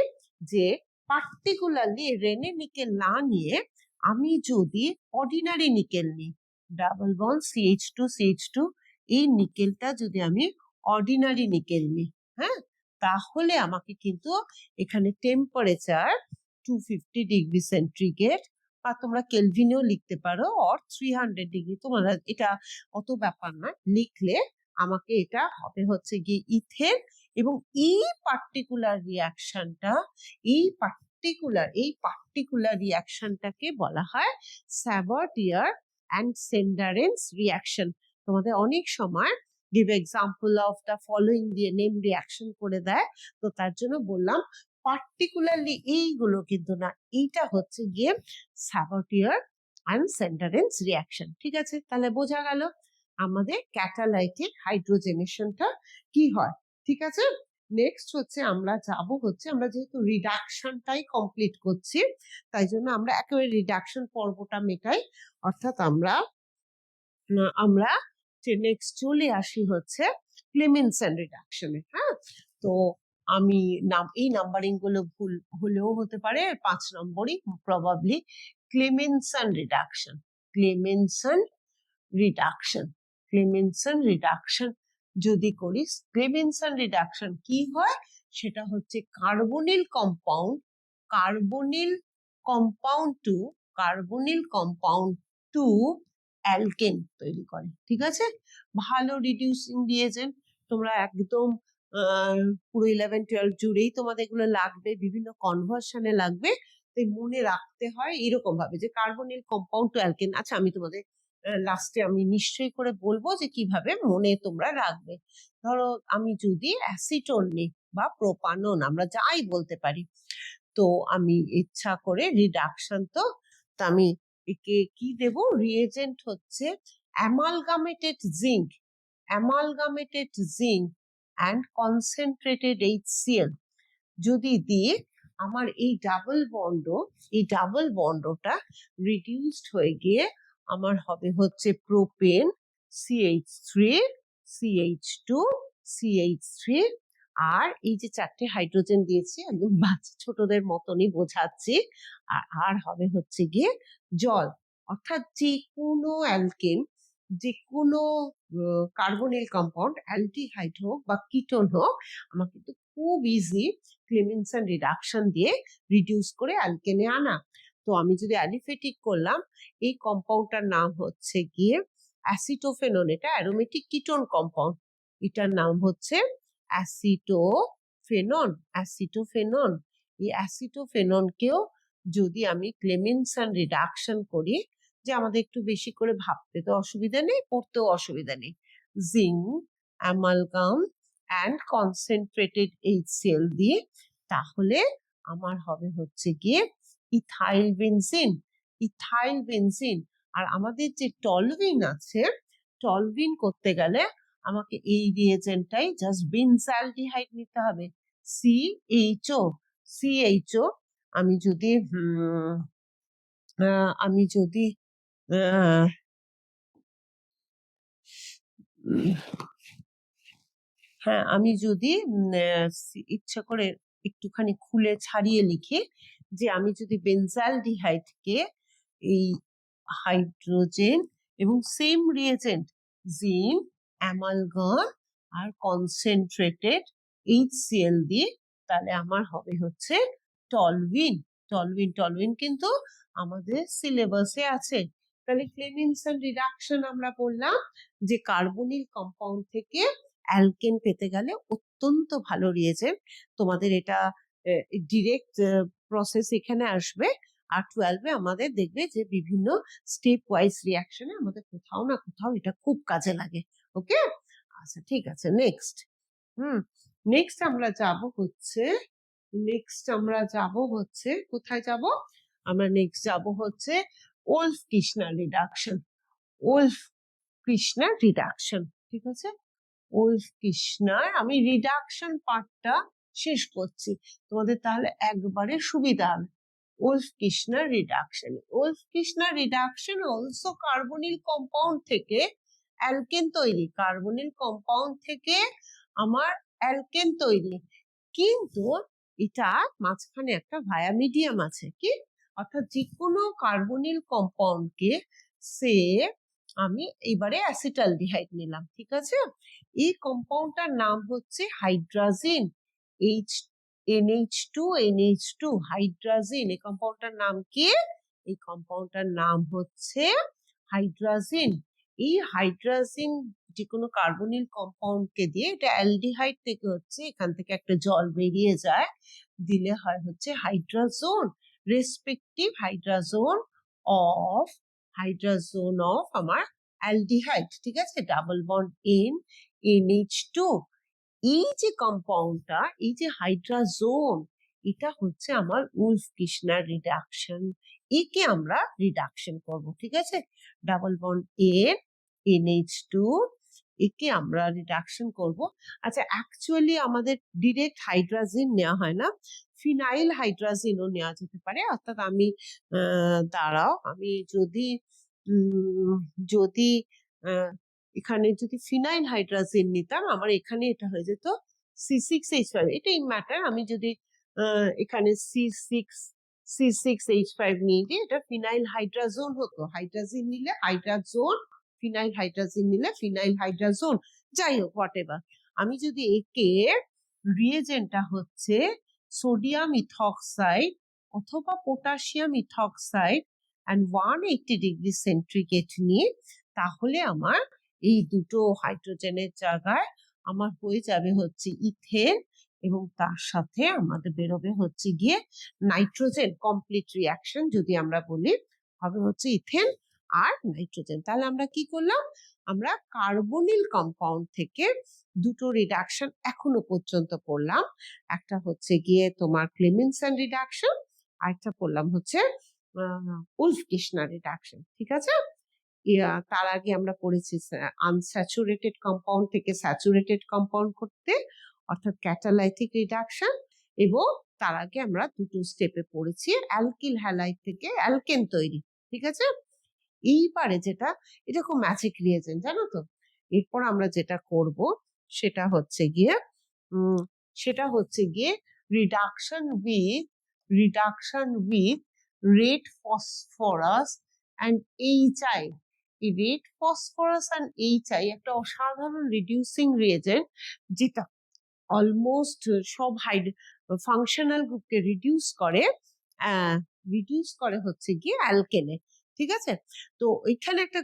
যে পার্টিকুলারলি রেনে নিকেল না নিয়ে আমি যদি অর্ডিনারি নিকেল নিই, ডাবল বন্ড CH2 এই নিকেলটা যদি আমি অর্ডিনারি নিকেল নিই, হ্যাঁ, তাহলে আমাকে কিন্তু এখানে টেম্পারেচার 250 ডিগ্রি সেন্টিগ্রেড, বা তোমরা কেলভিনেও লিখতে পারো, অর 300 ডিগ্রি, তোমরা এটা অত ব্যাপার নয়, লিখলে আমাকে এটা হবে হচ্ছে গিয়ে ইথেন। এবং এই পার্টিকুলার রিয়াকশনটাকে বলা হয় স্যাভার্টিয়ার অ্যান্ড সেন্ডারেন্স রিয়াকশন। তোমাদের অনেক সময় give example of the following দিয়ে নেম রিয়াকশন করে দেয়, তো তার জন্য বললাম পার্টিকুলারলি এইগুলো কিন্তু না, এইটা হচ্ছে গিয়ে স্যাভার্টিয়ার অ্যান্ড সেন্ডারেন্স রিয়াকশন, ঠিক আছে? তাহলে বোঝা গেল আমাদের ক্যাটালাইটিক হাইড্রোজেনেশনটা কি হয়, ঠিক আছে? নেক্সট হচ্ছে আমরা আমরা যেহেতু রিডাকশনটাই কমপ্লিট করছি, তাই জন্য আমরা একেবারে রিডাকশন পর্বটা মেটাই, অর্থাৎ আমরা নেক্সট চলে আসি হচ্ছে ক্লেমেনসন রিডাকশনে, হ্যাঁ। তো আমি এই নাম্বারিং গুলো ভুল হলেও হতে পারে, 5 নম্বরই প্রবাবলি। ক্লেমেনসন রিডাকশন যদি করি, ক্লেমেনসন রিডাকশন কি হয়, সেটা হচ্ছে কার্বনিল কম্পাউন্ড টু অ্যালকেন তৈরি করে, ঠিক আছে? ভালো রিডিউসিং রিয়েজেন্ট, তোমরা একদম পুরো 11-12 জুড়েই তোমাদের এগুলো লাগবে, বিভিন্ন কনভার্সনে লাগবে, তাই মনে রাখতে হয় এরকম ভাবে যে কার্বনিল কম্পাউন্ড টু অ্যালকেন। আচ্ছা, আমি তোমাদের লাস্টে আমি নিশ্চয়ই করে বলবো যে কিভাবে মনে তোমরা রাখবে। ধরো আমি যদি অ্যাসিটোন নিই বা প্রোপানন, আমরা যাই বলতে পারি, তো আমি ইচ্ছা করে রিডাকশন তো আমি একে কি দেব? রিয়েজেন্ট হচ্ছে amalgamated zinc, amalgamated zinc and concentrated HCl যদি দিই, আমার এই ডাবল বন্ডটা রিডিউসড হয়ে গিয়ে আমার হবে হচ্ছে প্রোপেন CH3 CH2 CH3, আর এই যে চারটে হাইড্রোজেন দিয়েছি একদম বাচ্চা ছোটদের মতনই বোঝাচ্ছি, আর হবে হচ্ছে গিয়ে জল। অর্থাৎ যে কোনো অ্যালকেন, যে কোনো কার্বনিল কম্পাউন্ড, অ্যালডিহাইড হোক বা কিটোন হোক, আমার কিন্তু খুব ইজি ক্লেমেনসন রিডাকশন দিয়ে রিডিউস করে অ্যালকেনে আনা। তো আমি যদি অ্যালিফেটিক করলাম, এই কম্পাউন্ডটার নাম হচ্ছে গিয়ে অ্যাসিটোফেনন, এটা অ্যারোমেটিক কিটোন কম্পাউন্ড, এটার নাম হচ্ছে অ্যাসিটোফেনন, অ্যাসিটোফেনন। এই অ্যাসিটোফেননকেও যদি আমি ক্লেমেনসন রিডাকশন করি, যে আমাদের একটু বেশি করে ভাবতে তো অসুবিধা নেই, পড়তেও অসুবিধা নেই, zinc, amalgam and concentrated HCl দিয়ে, তাহলে আমার হবে হচ্ছে গিয়ে ইথাইল বেনজিন, ইথাইল বেনজিন। আর আমাদের যে টলুইন আছে, টলুইন করতে গেলে আমাকে এই রিয়েজেন্টটাই জাস্ট বেনজালডিহাইড নিতে হবে, CHO। আমি যদি আমি যদি হ্যাঁ, আমি যদি ইচ্ছা করে একটুখানি খুলে ছাড়িয়ে লিখি, যে আমি যদি বেনজালডিহাইডকে এই হাইড্রোজেন এবং সেম রিয়েজেন্ট জিঙ্ক, অ্যামালগাম আর কনসেন্ট্রেটেড HCl দিই, তাহলে আমার হবে হচ্ছে টলুইন। টলুইন কিন্তু আমাদের সিলেবাসে আছে। তাহলে ক্লেমেনসন রিডাকশন আমরা বললাম যে কার্বনিল কম্পাউন্ড থেকে অ্যালকেন পেতে গেলে অত্যন্ত ভালো রিয়েজেন্ট। তোমাদের এটা ডিরেক্ট প্রসেস এখানে আসবে, আর 12-এ আমাদের দেখবে যে বিভিন্ন স্টেপ ওয়াইজ রিয়াকশনে আমাদের কোথাও না কোথাও এটা খুব কাজে লাগে। ওকে, আচ্ছা ঠিক আছে। নেক্সট নেক্সট আমরা যাব হচ্ছে কোথায় যাব? আমরা নেক্সট যাব হচ্ছে ওলফ-কির্শনার রিডাকশন, ওলফ-কির্শনার রিডাকশন। ঠিক আছে, ওলফ-কির্শনার আমি রিডাকশন পার্টটা শেষ করছি, তোমাদের তাহলে একবারে সুবিধা হবে। Wolff Kishner reduction, Wolff Kishner reduction also carbonyl compound থেকে অ্যালকেন তৈরি, কার্বনিল কম্পাউন্ড থেকে আমার অ্যালকেন তৈরি, কিন্তু এটা মাঝখানে একটা ভায়া মিডিয়াম আছে, কি অর্থাৎ যে কোনো কার্বনিল কম্পাউন্ডকে সে আমি এবারে অ্যাসিটালডিহাইড নিলাম, ঠিক আছে। এই কম্পাউন্ডটার নাম হচ্ছে হাইড্রাজিন, NH2 হাইড্রাজিন। এই কম্পাউন্ডটার নাম কি? এই কম্পাউন্ডটার নাম হচ্ছে হাইড্রাজিন। এই হাইড্রাজিন যে কোনো কার্বনিল কম্পাউন্ডকে দিয়ে, এটা অ্যালডিহাইড থেকে হচ্ছে, এখান থেকে একটা জল বেরিয়ে যায়, দিলে হয় হচ্ছে হাইড্রাজোন, রেসপেক্টিভ হাইড্রাজোন অফ আমার অ্যালডিহাইড, ঠিক আছে, ডাবল বন্ড NH2। এই যে কম্পাউন্ডটা, এই যে হাইড্রাজোন, এটা হচ্ছে আমার ওলফ-কির্শনার রিডাকশন, একে আমরা রিডাকশন করব, ঠিক আছে, ডাবল বন্ড NH2, একে আমরা রিডাকশন করব। আচ্ছা, অ্যাকচুয়ালি আমাদের ডিরেক্ট হাইড্রাজিন নেওয়া হয় না, ফিনাইল হাইড্রাজিনও নেওয়া যেতে পারে। অর্থাৎ আমি দাঁড়াও, আমি যদি এখানে যদি ফিনাইল হাইড্রাজিন নিতাম, আমার এখানে এটা হয়ে যেত C6H5, এটাই ম্যাটার। আমি যদি এখানে C6H5 নিয়ে দিই, এটা ফিনাইল হাইড্রাজোন হতো, হাইড্রাজিন নিলে হাইড্রাজোন, ফিনাইল হাইড্রাজিন নিলে ফিনাইল হাইড্রাজোন, যাই হোক হোয়াট এভার। আমি যদি একে রিয়েজেন্টটা হচ্ছে সোডিয়াম ইথক্সাইড অথবা potassium ethoxide and 180 degree centigrade নিয়ে, তাহলে আমার এই দুটো হাইড্রোজেনের জায়গায় আমার হয়ে যাবে হচ্ছে ইথেন, এবং তার সাথে আমাদের বেরোবে হচ্ছে গিয়ে নাইট্রোজেন। কমপ্লিট রিয়াকশন যদি আমরা বলি, হবে হচ্ছে ইথেন আর নাইট্রোজেন। তাহলে আমরা কি করলাম? আমরা কার্বনিল কম্পাউন্ড থেকে দুটো রিডাকশন এখনো পর্যন্ত করলাম। একটা হচ্ছে গিয়ে তোমার ক্লেমেনসন রিডাকশন, আরেকটা করলাম হচ্ছে উলফ কৃষ্ণা রিডাকশন, ঠিক আছে। তার আগে আমরা পড়েছি আনস্যাচুরেটেড কম্পাউন্ড থেকে স্যাচুরেটেড কম্পাউন্ড করতে, অর্থাৎ ক্যাটালাইটিক রিডাকশন, এবং তার আগে আমরা দুটো স্টেপে পড়েছি অ্যালকিল হ্যালাইড থেকে অ্যালকেন তৈরি, ঠিক আছে। এইবারে যেটা, এটা খুব ম্যাজিক রিয়েজেন্ট, জানো তো। এরপর আমরা যেটা করব সেটা হচ্ছে গিয়ে reduction with red phosphorus and HI. এই রেড ফসফরাস অ্যান্ড এইচআই একটা অসাধারণ রিডিউসিং রিয়েজেন্ট, যেটা অলমোস্ট সব ফাংশনাল গ্রুপকে রিডিউস করে হচ্ছে গিয়ে অ্যালকেনে, ঠিক আছে। তো এখানে একটা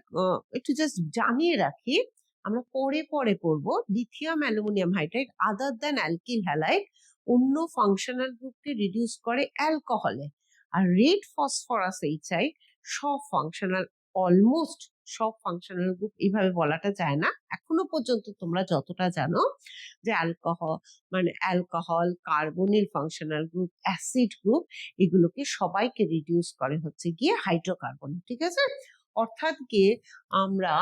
একটু জাস্ট জানিয়ে রাখি, আমরা পরে পড়বো lithium aluminium hydride other than alkyl halide অন্য ফাংশনাল গ্রুপকে রিডিউস করে অ্যালকোহলে, আর রেড ফসফরাস এইচআই অলমোস্ট সব ফাংশনাল গ্রুপ এইভাবে বলাটা যায় না এখনো পর্যন্ত, তোমরা যতটা জানো যে alcohol, carbonyl functional group, acid group, এগুলোকে সবাইকে রিডিউস করে হচ্ছে গিয়ে হাইড্রোকার্বন, ঠিক আছে। অর্থাৎ গিয়ে আমরা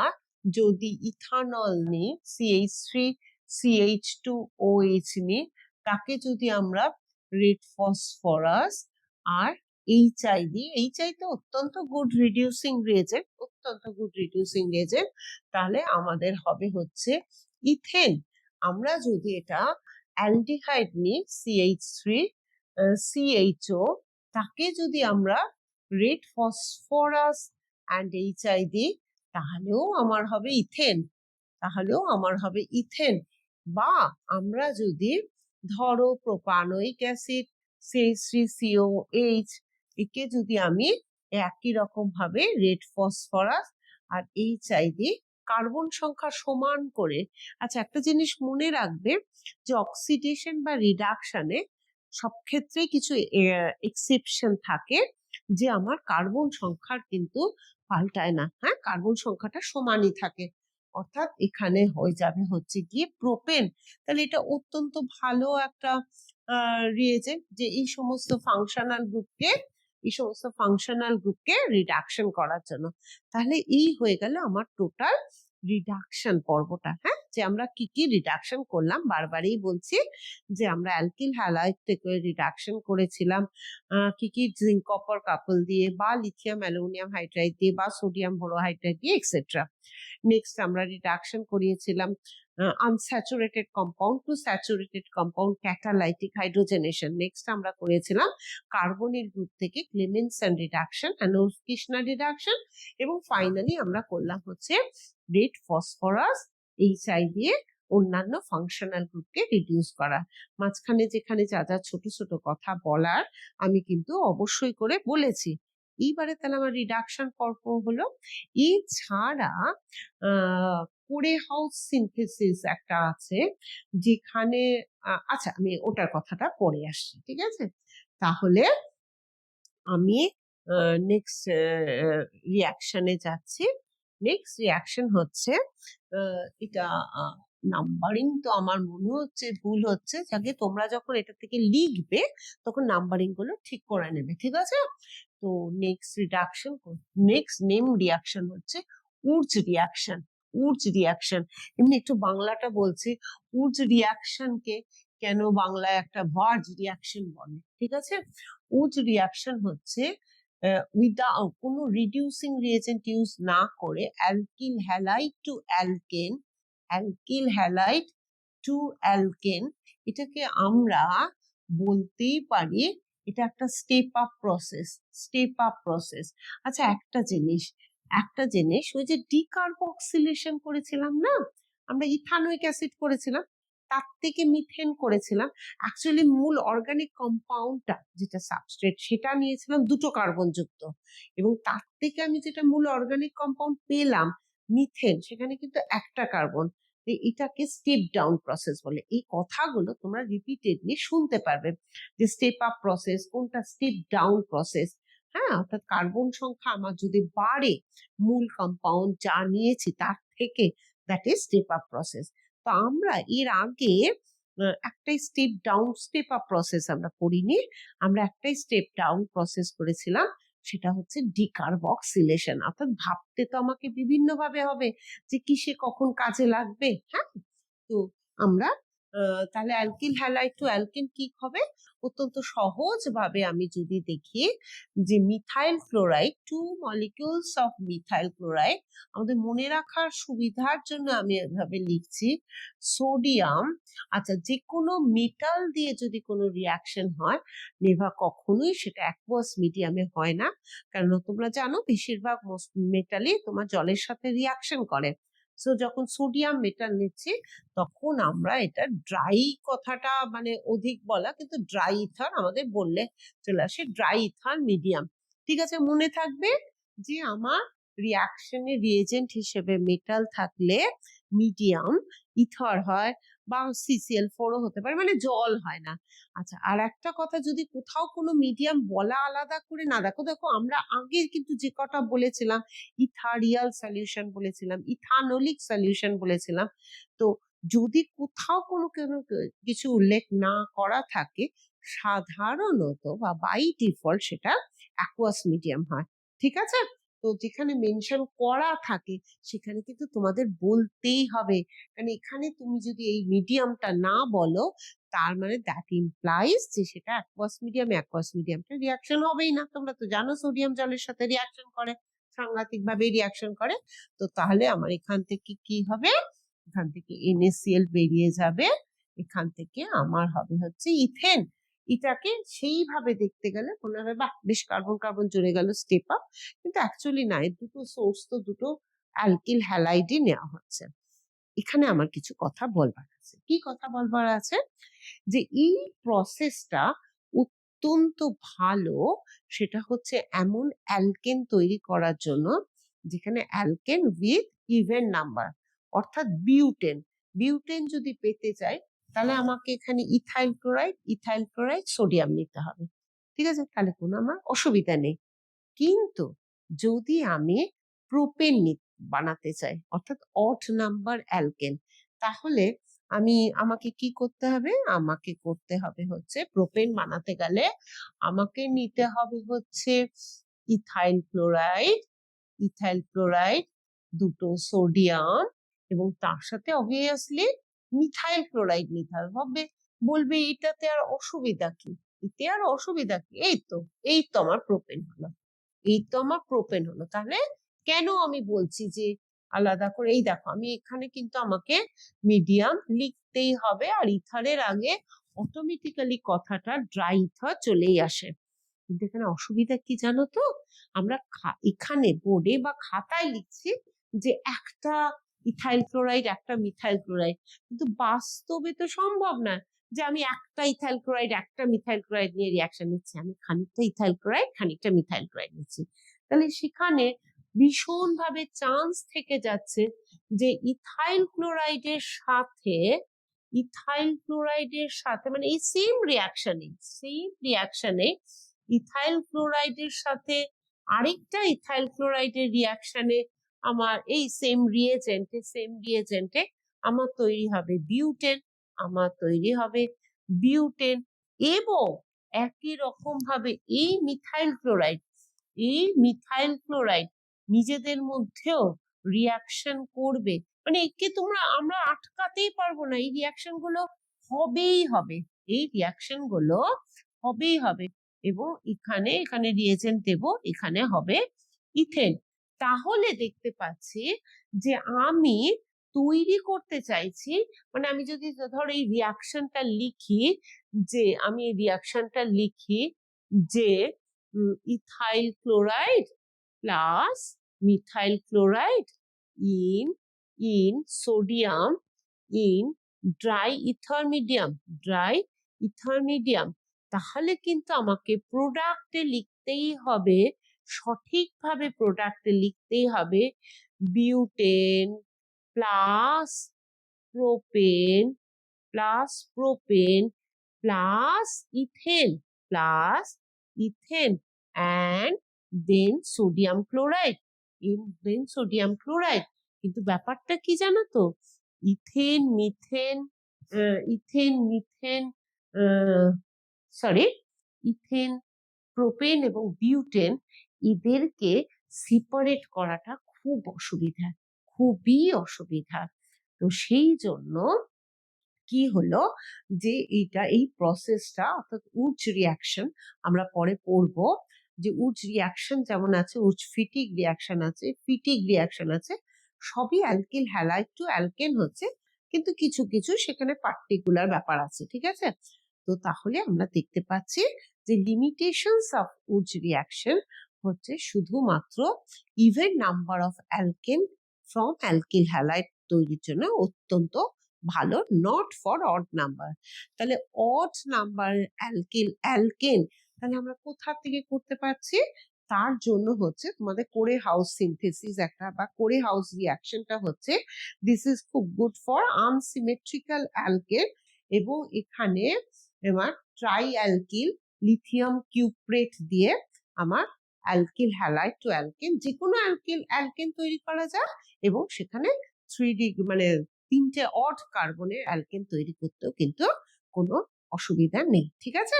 যদি ইথানল নিই, CH3CH2OH নিই, তাকে যদি আমরা রেড ফসফরাস আর এইচআই দিই, এইচআই তো অত্যন্ত গুড রিডিউসিং রিয়েজেন্ট, তাহলে আমাদের হবে হচ্ছে ইথেন। আমরা যদি এটা অ্যালডিহাইড নিই, CH3CHO, তাকে যদি আমরা রেড ফসফরাস অ্যান্ড এইচআই দিই, তাহলেও আমার হবে ইথেন। বা আমরা যদি ধরো প্রোপানোয়িক অ্যাসিড CH3COH, একে যদি আমি একই রকম ভাবে রেড ফসফরাস আর এইচআই দিই, কার্বন সংখ্যা সমান করে। আচ্ছা, একটা জিনিস মনে রাখবে যে অক্সিডেশন বা রিডাকশনে সব ক্ষেত্রেই কিছু এক্সেপশন থাকে, যে আমার কার্বন সংখ্যার কিন্তু পাল্টায় না, হ্যাঁ, কার্বন সংখ্যাটা সমানই থাকে। অর্থাৎ এখানে হয়ে যাবে হচ্ছে গিয়ে প্রোপেন। তাহলে এটা অত্যন্ত ভালো একটা রিয়েজেন্ট, যে এই সমস্ত ফাংশনাল গ্রুপকে রিডাকশন করার জন্য। তাহলে এই হয়ে গেল আমার টোটাল রিডাকশন পর্বটা, হ্যাঁ, যে আমরা কি কি রিডাকশন করলাম। বারবারই বলছি যে আমরা অ্যালকিল হ্যালাইড থেকে রিডাকশন করেছিলাম কি জিঙ্ক কপার কাপল দিয়ে, বা লিথিয়াম অ্যালুমিনিয়াম হাইড্রাইড দিয়ে, বা সোডিয়াম বোরোহাইড্রাইড দিয়ে, এক্সেট্রা। নেক্সট আমরা রিডাকশন করিয়েছিলাম unsaturated compound to saturated compound, catalytic hydrogenation. Next আমরা করেছিলাম কার্বনের গ্রুপ থেকে ক্লেমেনসন রিডাকশন, উলফ-কৃষ্ণা রিডাকশন, এবং ফাইনালি আমরা করলাম হচ্ছে রেড ফসফরাস এইচআই দিয়ে অন্যান্য ফাংশনাল গ্রুপকে রিডিউস করা। মাঝখানে যেখানে যা যা ছোট ছোট কথা বলার আমি কিন্তু অবশ্যই করে বলেছি। এইবারে তাহলে আমার রিডাকশন পর্ব হলো। এছাড়া কোরে হাউস সিনথেসিস একটা আছে, যেখানে আচ্ছা আমি ওটার কথাটা পরে আসছি, ঠিক আছে। তাহলে আমি নেক্সট রিয়াকশনে যাচ্ছি। নেক্সট রিয়াকশন হচ্ছে এটা নাম্বারিং তো আমার মনে হচ্ছে ভুল হচ্ছে, যাকে তোমরা যখন এটা থেকে লিখবে তখন নাম্বারিং গুলো ঠিক করে নেবে, ঠিক আছে। তো নেক্সট নেম রিয়াকশন হচ্ছে উর্জ রিয়াকশন। এমনি একটু বাংলাটা বলছি, উর্জ রিয়াকশনকে কেন বাংলায় একটা ভার্জ রিয়াকশন বলে, ঠিক আছে। উর্জ রিয়াকশন হচ্ছে উইদাউট কোনো রিডিউসিং রিয়েজেন্ট ইউজ না করে অ্যালকিল হ্যালাইড টু অ্যালকেন, এটাকে আমরা বলতেই পারি এটা একটা স্টেপ আপ প্রসেস। আচ্ছা, একটা জিনিস ওই যে ডিকার্বক্সিলেশন করেছিলাম না আমরা, ইথানোয়িক অ্যাসিড করেছিলাম, তার থেকে মিথেন করেছিলাম। অ্যাকচুয়ালি মূল অর্গানিক কম্পাউন্ডটা যেটা সাবস্ট্রেট, সেটা নিয়েছিলাম দুটো কার্বন যুক্ত, এবং তার থেকে আমি যেটা মূল অর্গানিক কম্পাউন্ড পেলাম মিথেন, সেখানে কিন্তু একটা কার্বন। এটাকে স্টেপ ডাউন প্রসেস বলে। এই কথাগুলো তোমরা রিপিটেডলি শুনতে পারবে, যে স্টেপ আপ প্রসেস কোনটা, স্টেপ ডাউন প্রসেস। হ্যাঁ, অর্থাৎ কার্বন সংখ্যা আমার যদি বাড়ে মূল কম্পাউন্ড যা নিয়েছি তার থেকে, that is step up process. তো আমরা এর আগে একটাই স্টেপ আপ প্রসেস আমরা করিনি, আমরা একটাই স্টেপ ডাউন প্রসেস করেছিলাম, সেটা হচ্ছে ডিকার্বক্সিলেশন। অর্থাৎ ভাবতে তো আমাকে বিভিন্ন ভাবে হবে যে কিসে কখন কাজে লাগবে। হ্যাঁ, তো আমরা তাহলে অ্যালকিল হ্যালাইড টু অ্যালকেন কি হবে? অত্যন্ত সহজ ভাবে আমি যদি দেখি যে methyl chloride, 2 molecules of methyl chloride, আমাদের মনে রাখার সুবিধার জন্য আমি এভাবে লিখছি সোডিয়াম। আচ্ছা, যে কোনো মেটাল দিয়ে যদি কোনো রিয়াকশন হয়, নেভা কখনোই সেটা অ্যাকুয়াস মিডিয়ামে হয় না, কারণ তোমরা জানো বেশিরভাগ মেটালই তোমার জলের সাথে রিয়াকশন করে। সো যখন সোডিয়াম মেটাল নিচ্ছি তখন আমরা এটা ড্রাই, কথাটা মানে অধিক বলা, কিন্তু ড্রাই ইথার আমাদের বললে চলে আসে, ড্রাই ইথার মিডিয়াম। ঠিক আছে, মনে থাকবে যে আমার রিয়াকশনে রিয়েজেন্ট হিসেবে মেটাল থাকলে মিডিয়াম ইথার হয় বা CCl4ও হতে পারে, মানে জল হয় না। আচ্ছা, আর একটা কথা, যদি কোথাও কোনো মিডিয়াম বলা আলাদা করে না, দেখো আমরা আগে কিন্তু যে কটা বলেছিলাম, ইথারিয়াল সলিউশন বলেছিলাম, ইথানোলিক সলিউশন বলেছিলাম, তো যদি কোথাও কোনো কিছু উল্লেখ না করা থাকে, সাধারণত বা বাই ডিফল্ট সেটা অ্যাকুয়াস মিডিয়াম হয়। ঠিক আছে, তো যেখানে মেনশন করা থাকে সেখানে কিন্তু তোমাদের বলতেই হবে, কারণ এখানে তুমি যদি এই মিডিয়ামটা না বলো তার মানে দ্যাট ইমপ্লাইজ যে সেটা অ্যাকুয়াস মিডিয়াম, অ্যাকুয়াস মিডিয়ামটা রিয়াকশন হবেই না। তোমরা তো জানো সোডিয়াম জলের সাথে রিয়াকশন করে, সাংঘাতিক ভাবে রিয়াকশন করে। তো তাহলে আমার এখান থেকে কি হবে? এখান থেকে NaCl বেরিয়ে যাবে, এখান থেকে আমার হবে হচ্ছে ইথেন। এটাকে সেইভাবে দেখতে গেলে মনে হবে বাহ, বেশ কার্বন কার্বন জুড়ে গেল, স্টেপ আপ, কিন্তু অ্যাকচুয়ালি না, এর দুটো সোর্স তো দুটো অ্যালকিল হ্যালাইডই নেওয়া হচ্ছে। এখানে আমার কিছু কথা বলবার আছে। কি কথা বলবার আছে? যে এই প্রসেসটা অত্যন্ত ভালো, সেটা হচ্ছে এমন অ্যালকেন তৈরি করার জন্য যেখানে অ্যালকেন উইথ ইভেন নাম্বার, অর্থাৎ বিউটেন। বিউটেন যদি পেতে চাই তাহলে আমাকে এখানে ইথাইল ক্লোরাইড সোডিয়াম নিতে হবে। ঠিক আছে, তাহলে কোনো আমার অসুবিধা নেই। কিন্তু যদি আমি প্রোপেন বানাতে চাই, অর্থাৎ অড নাম্বার অ্যালকেন, তাহলে আমাকে কি করতে হবে? আমাকে করতে হবে হচ্ছে, প্রোপেন বানাতে গেলে আমাকে নিতে হবে হচ্ছে ইথাইল ক্লোরাইড, দুটো সোডিয়াম, এবং তার সাথে অবভিয়াসলি মিথাইল ক্লোরাইড নিতে হবে। বলবে এটাতে আর অসুবিধা কি? এতে আর অসুবিধা কি? এই তো আমার প্রোপেন হলো, তাহলে কেন আমি বলছি যে আলাদা করে? এই দেখো, আমি এখানে কিন্তু আমাকে মিডিয়াম লিখতেই হবে, আর ইথারের আগে অটোমেটিক্যালি কথাটা ড্রাই ইথার চলেই আসে। কিন্তু এখানে অসুবিধা কি জানো তো? আমরা এখানে বোর্ডে বা খাতায় লিখছি যে একটা ইথাইল ক্লোরাইড, একটা মিথাইল ক্লোরাইড, কিন্তু বাস্তবে তো সম্ভব না যে আমি একটা ইথাইল ক্লোরাইড একটা মিথাইল ক্লোরাইড নিয়ে রিয়াকশন নিচ্ছি। আমি খানিকটা ইথাইল ক্লোরাইড খানিকটা মিথাইল ক্লোরাইড নিচ্ছি। তাহলে সেখানে ভীষণ ভাবে চান্স থেকে যাচ্ছে যে ইথাইল ক্লোরাইডের সাথে মানে এই সেম রিয়াকশনে ইথাইল ক্লোরাইডের সাথে আরেকটা ইথাইল ক্লোরাইডের রিয়াকশনে আমার এই সেম রিয়েজেন্টে আমার তৈরি হবে বিউটেন, এবং একই রকম ভাবে এই মিথাইল ক্লোরাইড নিজেদের মধ্যেও রিয়াকশন করবে। মানে একে আমরা আটকাতেই পারবো না, এই রিয়াকশন গুলো হবেই হবে, এবং এখানে রিয়েজেন্ট দেব, এখানে হবে ইথেন। তাহলে দেখতে পাচ্ছি যে আমি তৈরি করতে চাইছি, মানে আমি যদি ধর এই রিয়াকশনটা লিখি যে ethyl chloride plus methyl chloride in sodium in dry ether medium, তাহলে কিন্তু আমাকে সঠিকভাবে প্রোডাক্টে লিখতেই হবে butane plus propane plus ethane and then sodium chloride. কিন্তু ব্যাপারটা কি জানো তো? ইথেন প্রোপেন এবং বিউটেন এদেরকে সেপারেট করাটা খুব অসুবিধা, খুবই অসুবিধা। তো সেই জন্য কি হলো যে এই প্রসেসটা অর্থাৎ উডস রিয়াকশন আমরা পরে পড়বো, যে উডস রিয়াকশন যেমন আছে, উডস ফিটিক রিয়াকশন আছে, ফিটিক রিয়াকশন আছে, সবই অ্যালকিল হ্যালাইড টু অ্যালকেন হচ্ছে, কিন্তু কিছু কিছু সেখানে পার্টিকুলার ব্যাপার আছে, ঠিক আছে। তো তাহলে আমরা দেখতে পাচ্ছি যে লিমিটেশনস অফ উডস রিয়াকশন হচ্ছে শুধুমাত্র even number of alkane from alkyl halide তৈরির জন্য অত্যন্ত ভালো, নট ফর অড নাম্বার। তাহলে অড নাম্বার অ্যালকেন তাহলে আমরা কোথা থেকে করতে পারছি, তার জন্য হচ্ছে তোমাদের কোরে হাউস সিনথেসিস একটা বা কোরে হাউস রিয়াকশনটা হচ্ছে, দিস ইজ খুব গুড ফর আনসিমেট্রিক্যাল অ্যালকেন। এবং এখানে আমার ট্রাই অ্যালকিল লিথিয়াম কিউপ্রেট দিয়ে আমার অ্যালকিল হ্যালাইড টু অ্যালকেন, যে কোনো অ্যালকেন তৈরি করা যায়, এবং সেখানে 3D মানে 3টে অড কার্বনের অ্যালকেন তৈরি করতেও কিন্তু কোনো অসুবিধা নেই, ঠিক আছে।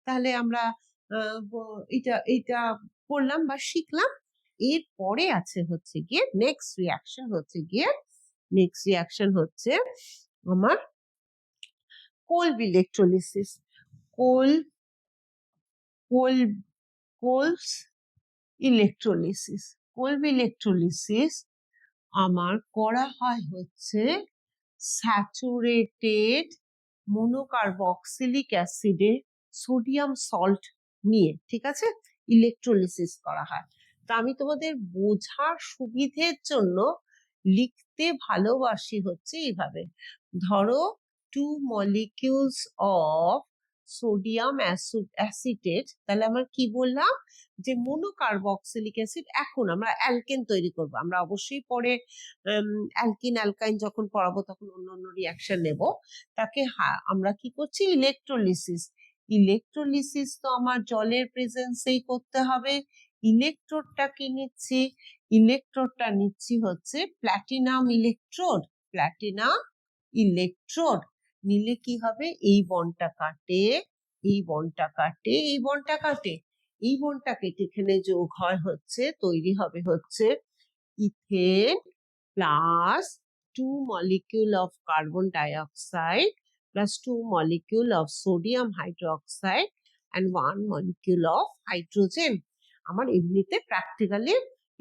তাহলে আমরা এটা পড়লাম বা শিখলাম। এরপরে আছে হচ্ছে গিয়ে নেক্সট রিয়াকশন হচ্ছে আমার কোলব ইলেকট্রোলিসিস। কোলব ইলেকট্রোলিসিস আমার করা হয় হচ্ছে স্যাচুরেটেড মোনোকার্বক্সিলিক অ্যাসিডে সোডিয়াম সল্ট নিয়ে, ঠিক আছে, ইলেকট্রোলিসিস করা হয়। তা আমি তোমাদের বোঝার সুবিধের জন্য লিখতে ভালোবাসি হচ্ছে এইভাবে, ধরো 2 molecules অফ সোডিয়াম অ্যাসিটেট, তাহলে আমরা কি বললাম যে মোনোকার্বক্সিলিক অ্যাসিড, এখন আমরা অ্যালকেন তৈরি করব, আমরা অবশ্যই পরে অ্যালকিন অ্যালকাইন যখন পড়াবো তখন অন্য অন্য রিয়াকশন নেব, তাকে আমরা কি করছি, ইলেকট্রোলিসিস তো আমার জলের প্রেজেন্সেই করতে হবে। ইলেকট্রোডটা কি নিচ্ছি, ইলেকট্রোডটা নিচ্ছি হচ্ছে প্ল্যাটিনাম ইলেকট্রোড নিলে কি হবে, এই বন্ডটা কাটে, এই বন্ডটা কাটে, এই বন্ডটা কাটে, এই বন্ডটা কেটে এখানে যোগ হয় হচ্ছে, তৈরি হবে হচ্ছে ethane plus 2 molecule of carbon dioxide plus 2 molecule of sodium hydroxide and 1 molecule of hydrogen। আমার এমনিতে প্র্যাকটিক্যালি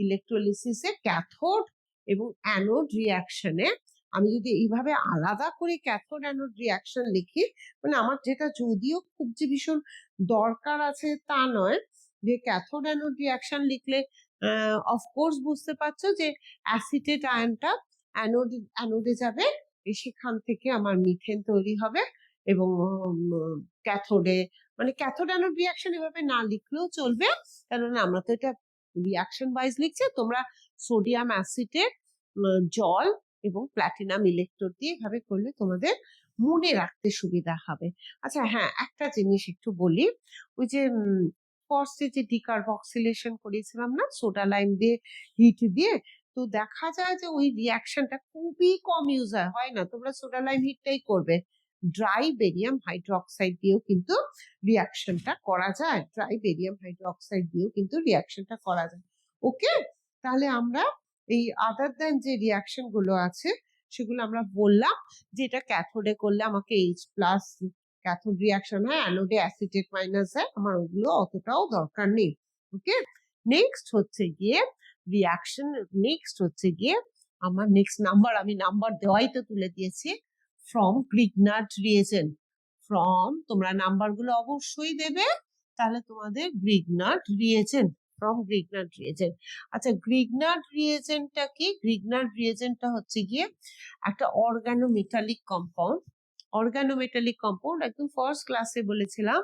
ইলেকট্রোলিসিসে ক্যাথোড এবং অ্যানোড রিয়াকশনে আমি যদি এইভাবে আলাদা করে ক্যাথোড অ্যানোড রিয়াকশন লিখি, মানে আমার যেটা যদিও খুব যে ভীষণ দরকার আছে তা নয়, যে ক্যাথোড অ্যানোড রিয়াকশন লিখলে অফকোর্স বুঝতে পারছো যে অ্যাসিটেট আয়নটা অ্যানোডে যাবে, সেখান থেকে আমার মিথেন তৈরি হবে, এবং ক্যাথোডে মানে ক্যাথোড অ্যানোড রিয়াকশন এভাবে না লিখলেও চলবে, কেননা আমরা তো এটা রিয়াকশন ওয়াইজ লিখছি। তোমরা সোডিয়াম অ্যাসিটেট জল এবং প্ল্যাটিনাম ইলেকট্রোড দিয়ে এভাবে করলে তোমাদের মনে রাখতে সুবিধা হবে। আচ্ছা হ্যাঁ, একটা জিনিস একটু বলি, ওই যে ফার্স্টে যে ডিকার্বক্সিলেশন করেছিলাম না সোডা লাইম দিয়ে, হিট দিয়ে, তো দেখা যায় যে ওই রিয়াকশনটা খুবই কম ইউজ হয় না, তোমরা সোডা লাইম হিটটাই করবে। ড্রাই বেরিয়াম হাইড্রোক্সাইড দিয়েও কিন্তু রিয়াকশনটা করা যায়, ওকে। তাহলে আমরা এই আদার দ্যান যে রিয়াকশন গুলো আছে সেগুলো আমরা বললাম, যে এটা ক্যাথোডে করলে আমাকে H প্লাস ক্যাথোড রিয়াকশন হয়, অ্যানোডে অ্যাসিটেট মাইনাস হয়, আমার ওগুলো অতটাও দরকার নেই, ওকে। নেক্সট হচ্ছে গিয়ে আমার নেক্সট নাম্বার, আমি নাম্বার দেওয়াই তো তুলে দিয়েছি, ফ্রম গ্রিগনার্ড রিয়েজেন্ট। তোমরা নাম্বার গুলো অবশ্যই দেবে, তাহলে তোমাদের Grignard reagent, from Grignard reagent. আচ্ছা গ্রিগনার্ড রিয়েজেন্টটা কি, গ্রিগনার্ড রিয়েজেন্টটা হচ্ছে গিয়ে একটা অর্গানোমেটালিক কম্পাউন্ড। একদম ফার্স্ট ক্লাসে বলেছিলাম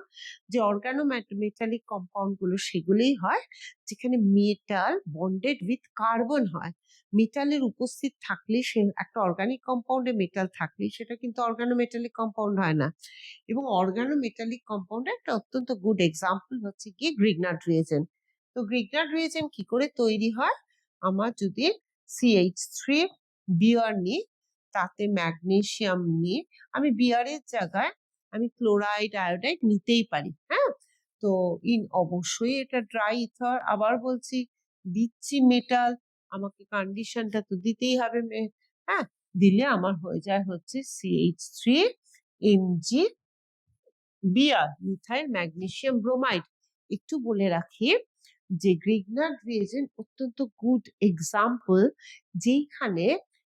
যে অর্গানোমেটালিক কম্পাউন্ড গুলো সেগুলোই হয় যেখানে মেটাল বন্ডেড উইথ কার্বন হয়। মেটালের উপস্থিত থাকলে, সে একটা অর্গানিক কম্পাউন্ডে মেটাল থাকলে সেটা কিন্তু অর্গানোমেটালিক কম্পাউন্ড হয় না। এবং অর্গানোমেটালিক কম্পাউন্ডের একটা অত্যন্ত গুড এক্সাম্পল হচ্ছে কি গ্রিগনার্ড রিয়েজেন্ট। তো গ্রিগনার্ড রিয়েজেন্ট কি করে তৈরি হয়, আমার যদি CH3 বিআর নিই, তাতে ম্যাগনেসিয়াম নিয়ে আমি বিআর এর জায়গায় আমি ক্লোরাইড আয়োডাইড নিতেই পারি, হ্যাঁ। তো অবশ্যই এটা ড্রাই ইথার, আবার বলছি দিচ্ছি মেটাল, আমাকে কন্ডিশনটা তো দিতেই হবে, হ্যাঁ, দিলে আমার হয়ে যায় হচ্ছে CH3 Mg Br, methyl magnesium bromide. একটু বলে রাখি যে গ্রিগনার রিয়েজেন্ট অত্যন্ত গুড এক্সাম্পল, যেখানে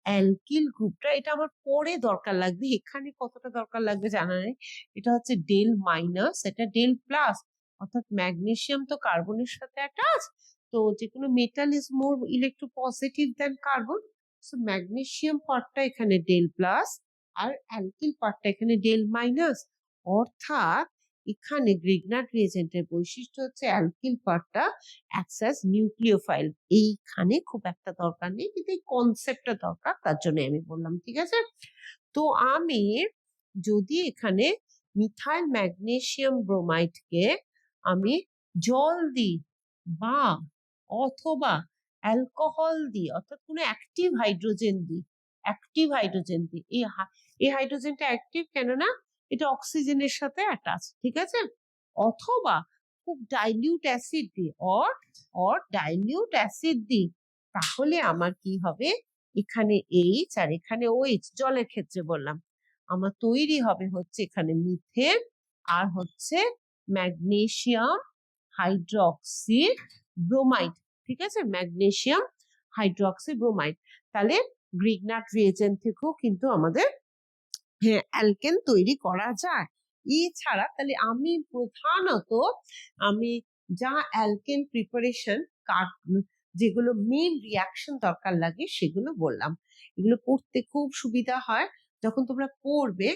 অ্যালকিল গ্রুপটা, এটা আমার পরে দরকার লাগবে, এখানে কতটা দরকার লাগবে জানা নেই। এটা হচ্ছে ডেল মাইনাস, এটা ডেল প্লাস, অর্থাৎ ম্যাগনেসিয়াম তো কার্বনের সাথে অ্যাটাচ, তো যে কোনো metal is more electropositive than carbon, so magnesium পার্টটা এখানে ডেল প্লাস আর অ্যালকিল পার্টটা এখানে ডেল মাইনাস। অর্থাৎ এখানে গ্রিগনার রিয়েজেন্টের বৈশিষ্ট্য হচ্ছে অ্যালকিল পার্টটা অ্যাক্টস অ্যাজ নিউক্লিওফাইল। এইখানে খুব একটা দরকার নেই, কিন্তু এই কনসেপ্টটা দরকার, তার জন্য আমি বললাম, ঠিক আছে। তো আমি যদি এখানে মিথাইল ম্যাগনেসিয়াম ব্রোমাইডকে আমি জল দিই বা অথবা অ্যালকোহল দিই, অর্থাৎ কোনো অ্যাক্টিভ হাইড্রোজেন দিই, এই হাইড্রোজেনটা অ্যাক্টিভ, কেননা এটা অক্সিজেনের সাথে অ্যাটাচ, ঠিক আছে। অথবা খুব ডাইলিউট অ্যাসিড দিই, অর ডাইলিউট অ্যাসিড দিই, তাহলে আমার কি হবে, এখানে এইচ আর এখানে ওএইচ, জলের ক্ষেত্রে বললাম, আমার তৈরি হবে হচ্ছে এখানে মিথেন আর হচ্ছে ম্যাগনেসিয়াম হাইড্রোক্সি ব্রোমাইড, ঠিক আছে, ম্যাগনেসিয়াম হাইড্রোক্সি ব্রোমাইড। তাহলে গ্রিগনার রিয়েজেন্ট থেকেও কিন্তু আমাদের অ্যালকেন তৈরি করা যায়। এছাড়া তাহলে আমি প্রধানত যা অ্যালকেন প্রিপারেশন যেগুলো মেইন রিয়াকশন দরকার লাগে সেগুলো বললাম। এগুলো পড়তে খুব সুবিধা হয়, যখন তোমরা পড়বে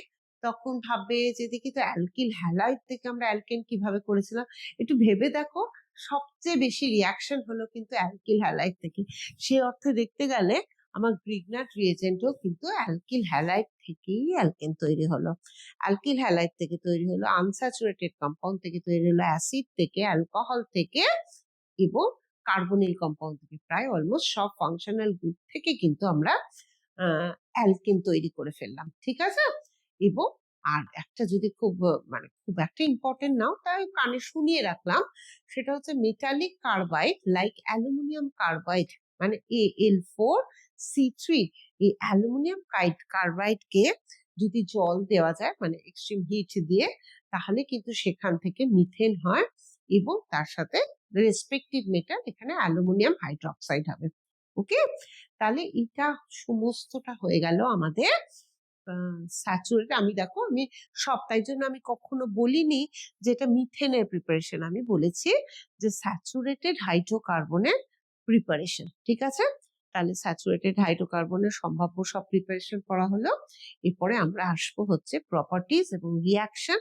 তখন ভাববে যে দেখি তো অ্যালকিল হ্যালাইড থেকে আমরা অ্যালকেন কিভাবে করেছিলাম, একটু ভেবে দেখো, সবচেয়ে বেশি রিয়াকশন হলো কিন্তু অ্যালকিল হ্যালাইড থেকে। সে অর্থে দেখতে গেলে আমার গ্রিগনার রিয়েজেন্টও কিন্তু অ্যালকিল হ্যালাইড থেকেই অ্যালকেন তৈরি হলো, অ্যালকিল হ্যালাইড থেকে তৈরি হলো, আনস্যাচুরেটেড কম্পাউন্ড থেকে তৈরি হলো, অ্যাসিড থেকে, অ্যালকোহল থেকে এবং কার্বনিল কম্পাউন্ড থেকে, প্রায় অলমোস্ট সব ফাংশনাল গ্রুপ থেকে কিন্তু আমরা অ্যালকেন তৈরি করে ফেললাম, ঠিক আছে। এবং আর একটা যদি খুব একটা ইম্পর্টেন্ট নাও, তাই কানে শুনিয়ে রাখলাম, সেটা হচ্ছে metallic carbide like aluminium carbide মানে Al4C3, এই অ্যালুমিনিয়াম কার্বাইডকে যদি জল দেওয়া যায় মানে এক্সট্রিম হিট দিয়ে, তাহলে কিন্তু সেখান থেকে মিথেন হয় এবং তার সাথে রেসপেক্টিভ মেটাল এখানে অ্যালুমিনিয়াম হাইড্রোক্সাইড হবে। ওকে, তাহলে এটা সমস্তটা হয়ে গেল আমাদের স্যাচুরেটেড। আমি তাই জন্য আমি কখনো বলিনি যে এটা মিথেনের প্রিপারেশন, আমি বলেছি যে স্যাচুরেটেড হাইড্রোকার্বনের প্রিপারেশন, ঠিক আছে। তাহলে স্যাচুরেটেড হাইড্রোকার্বনের সম্ভাব্য সব প্রিপারেশন করা হলো। এরপরে আমরা আসবো হচ্ছে প্রপার্টিজ এবং রিয়াকশন,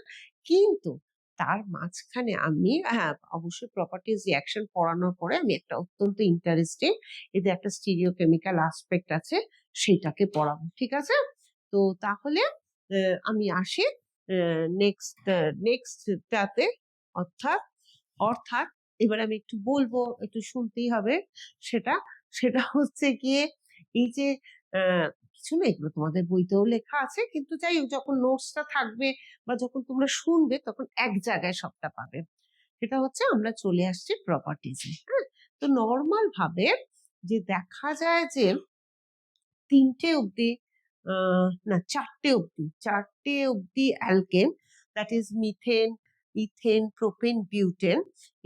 কিন্তু তার মাঝখানে আমি অবশ্যই প্রপার্টিজ রিয়াকশন পড়ানোর পরে আমি একটা অত্যন্ত ইন্টারেস্টিং, এদের একটা স্টিরিওকেমিক্যাল আসপেক্ট আছে, সেটাকে পড়াবো, ঠিক আছে। তো তাহলে আমি আসি নেক্সটটাতে, অর্থাৎ অর্থাৎ এবার আমি একটু বলবো, একটু শুনতেই হবে, সেটা সেটা হচ্ছে গিয়ে এই যে কিছু না, এগুলো তোমাদের বইতেও লেখা আছে, কিন্তু যাই হোক, যখন নোটসটা থাকবে বা যখন তোমরা শুনবে তখন এক জায়গায় সবটা পাবে। সেটা হচ্ছে আমরা চলে আসছি প্রপার্টিজে। হ্যাঁ, তো নর্মাল ভাবে যে দেখা যায় যে চারটে অব্দি alkane, that is methane, ethane, propane, butane,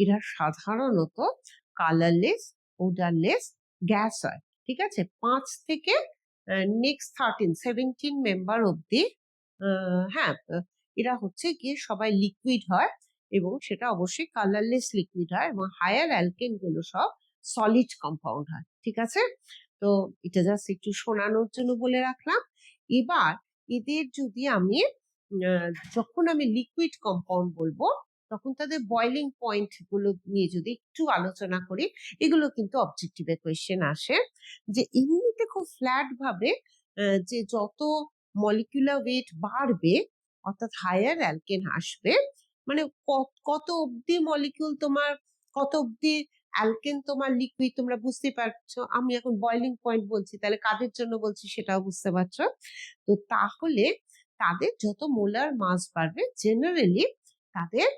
এরা সাধারণত কালারলেস, ওডারলেস গ্যাস হয়, ঠিক আছে। 5 থেকে নেক্সট 17 মেম্বার অব্দি এরা হচ্ছে গিয়ে সবাই লিকুইড হয়, এবং সেটা অবশ্যই কালারলেস লিকুইড হয়, এবং হায়ার অ্যালকেন গুলো সব সলিড কম্পাউন্ড হয়, ঠিক আছে। তো এটা জাস্ট একটু শোনানোর জন্য বলে রাখলাম। এবার এদের যদি আমি যখন আমি লিকুইড কম্পাউন্ড বলবো, তখন তাদের বয়লিং পয়েন্ট গুলো নিয়ে যদি একটু আলোচনা করি, এগুলো কিন্তু অবজেক্টিভে কোয়েশ্চেন আসে, যে এমনিতে খুব ফ্ল্যাট ভাবে যে যত মলিকুলার ওয়েট বাড়বে, অর্থাৎ হায়ার অ্যালকেন আসবে, মানে কত অব্দি মলিকিউল তোমার, কত অব্দি অ্যালকেন তোমার লিকুইড, তোমরা বুঝতে পারছো। আমি এখন বয়লিং পয়েন্ট বলছি, তাহলে কাদের জন্য বলছি সেটাও বুঝতে পারছো। তো তাহলে তাদের যত মোলার মাস বাড়বে, জেনারেলি তাদের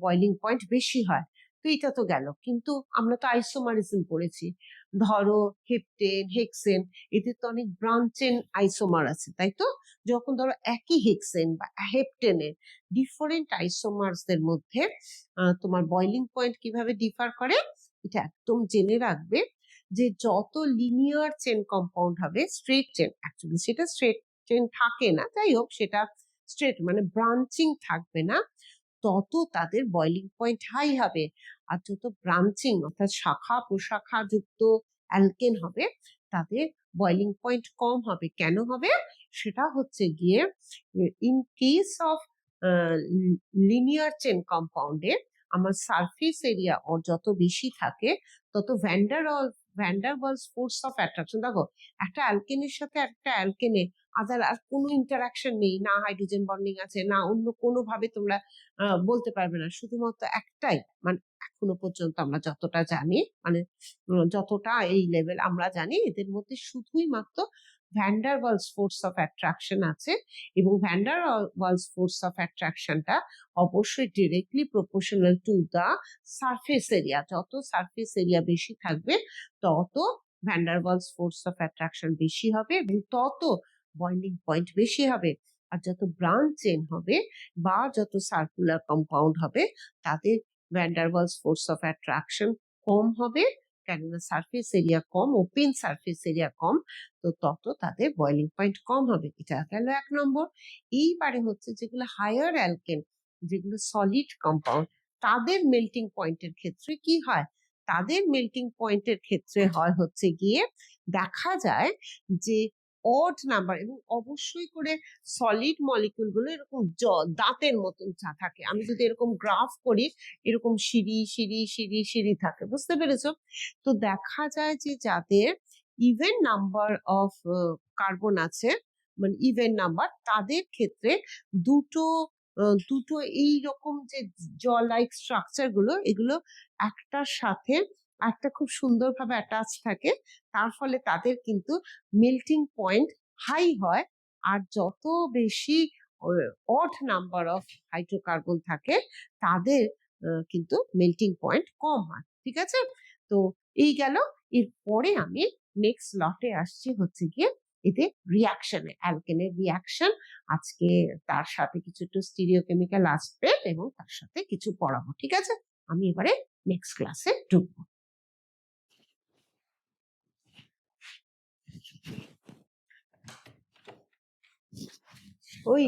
বয়লিং পয়েন্ট বেশি হয়। তো এটা তো গেল, কিন্তু আমরা তো আইসোমারিজম পড়েছি। ধরো হেপটেন, হেক্সেন, এদের তো অনেক ব্রাঞ্চেন আইসোমার আছে, তাই তো? যখন ধরো একই হেক্সেন বা হেপটেনের ডিফারেন্ট আইসোমারসদের মধ্যে তোমার বয়লিং পয়েন্ট কিভাবে ডিফার করে, এটা একদম জেনে রাখবে যে যত লিনিয়ার চেন কম্পাউন্ড হবে, স্ট্রেট চেন, অ্যাকচুয়ালি সেটা স্ট্রেট চেন থাকে না, যাই হোক সেটা স্ট্রেট মানে ব্রাঞ্চিং থাকবে না, তত তাদের বয়লিং পয়েন্ট হাই হবে। আর যত ব্রাঞ্চিং অর্থাৎ শাখা প্রশাখা যুক্ত অ্যালকেন হবে, তাদের বয়লিং পয়েন্ট কম হবে। কেন হবে? সেটা হচ্ছে গিয়ে in case of linear chain কম্পাউন্ডে আমার সারফেস এরিয়া ওর যত বেশি থাকে, তত ভ্যান্ডারওয়ালস ফোর্স অফ অ্যাট্রাকশন, দেখো একটা অ্যালকেনের সাথে একটা অ্যালকেনে আদার আর কোনো ইন্টারাকশন নেই, না হাইড্রোজেন বন্ডিং আছে, না অন্য কোনো ভাবে তোমরা বলতে পারবে না, শুধুমাত্র একটাই, মানে এখনো পর্যন্ত আমরা যতটা জানি, মানে যতটা এই লেভেল আমরা জানি, এদের মধ্যে শুধুই মাত্র ভ্যান্ডারওয়ালস ফোর্স অফ অ্যাট্রাকশন আছে, এবং ভ্যান্ডারওয়ালস ফোর্স অফ অ্যাট্রাকশনটা অবশ্যই directly proportional to the surface area. যত সারফেস এরিয়া বেশি থাকবে, তত ভ্যান্ডারওয়ালস ফোর্স অফ অ্যাট্রাকশন বেশি হবে এবং তত বয়লিং পয়েন্ট বেশি হবে। আর যত ব্রাঞ্চ চেন হবে বা যত সার্কুলার কম্পাউন্ড হবে, তাদের ভ্যান্ডারওয়ালস ফোর্স অফ অ্যাট্রাকশন কম হবে, কেননা সারফেস এরিয়া কম, ওপেন সারফেস এরিয়া কম, তো তত তাদের বয়লিং পয়েন্ট কম হবে। এটা গেল 1 নম্বর। এইবারে হচ্ছে যেগুলো হায়ার অ্যালকেন, যেগুলো সলিড কম্পাউন্ড, তাদের মেল্টিং পয়েন্টের ক্ষেত্রে কি হয়? তাদের মেল্টিং পয়েন্টের ক্ষেত্রে হয় হচ্ছে গিয়ে দেখা যায় যে অড নাম্বার, এবং অবশ্যই করে সলিড মলিকিউল গুলো এরকম দাঁতের মতন থাকে। আমি যদি এরকম গ্রাফ করি, এরকম সিঁড়ি সিঁড়ি সিঁড়ি সিঁড়ি থাকে, বুঝতে পেরেছো? তো দেখা যায় যে যাদের ইভেন নাম্বার অফ কার্বন আছে, মানে ইভেন নাম্বার, তাদের ক্ষেত্রে দুটো দুটো এই রকম যে লাইক স্ট্রাকচার গুলো, এগুলো একটার সাথে একটা খুব সুন্দরভাবে অ্যাটাচ থাকে, তার ফলে তাদের কিন্তু মেল্টিং পয়েন্ট হাই হয়। আর যত বেশি অড নাম্বার অফ হাইড্রোকার্বন থাকে, তাদের কিন্তু মেল্টিং পয়েন্ট কম হয়। ঠিক আছে? তো এই গেল। এরপরে আমি নেক্সট লটে আসছি হচ্ছে গিয়ে এতে রিয়াকশনে, অ্যালকেনের রিয়াকশন। আজকে তার সাথে কিছু একটু স্টিরিওকেমিক্যাল আসবে এবং তার সাথে কিছু পড়াবো। ঠিক আছে? আমি এবারে নেক্সট ক্লাসে ঢুকবো। ওই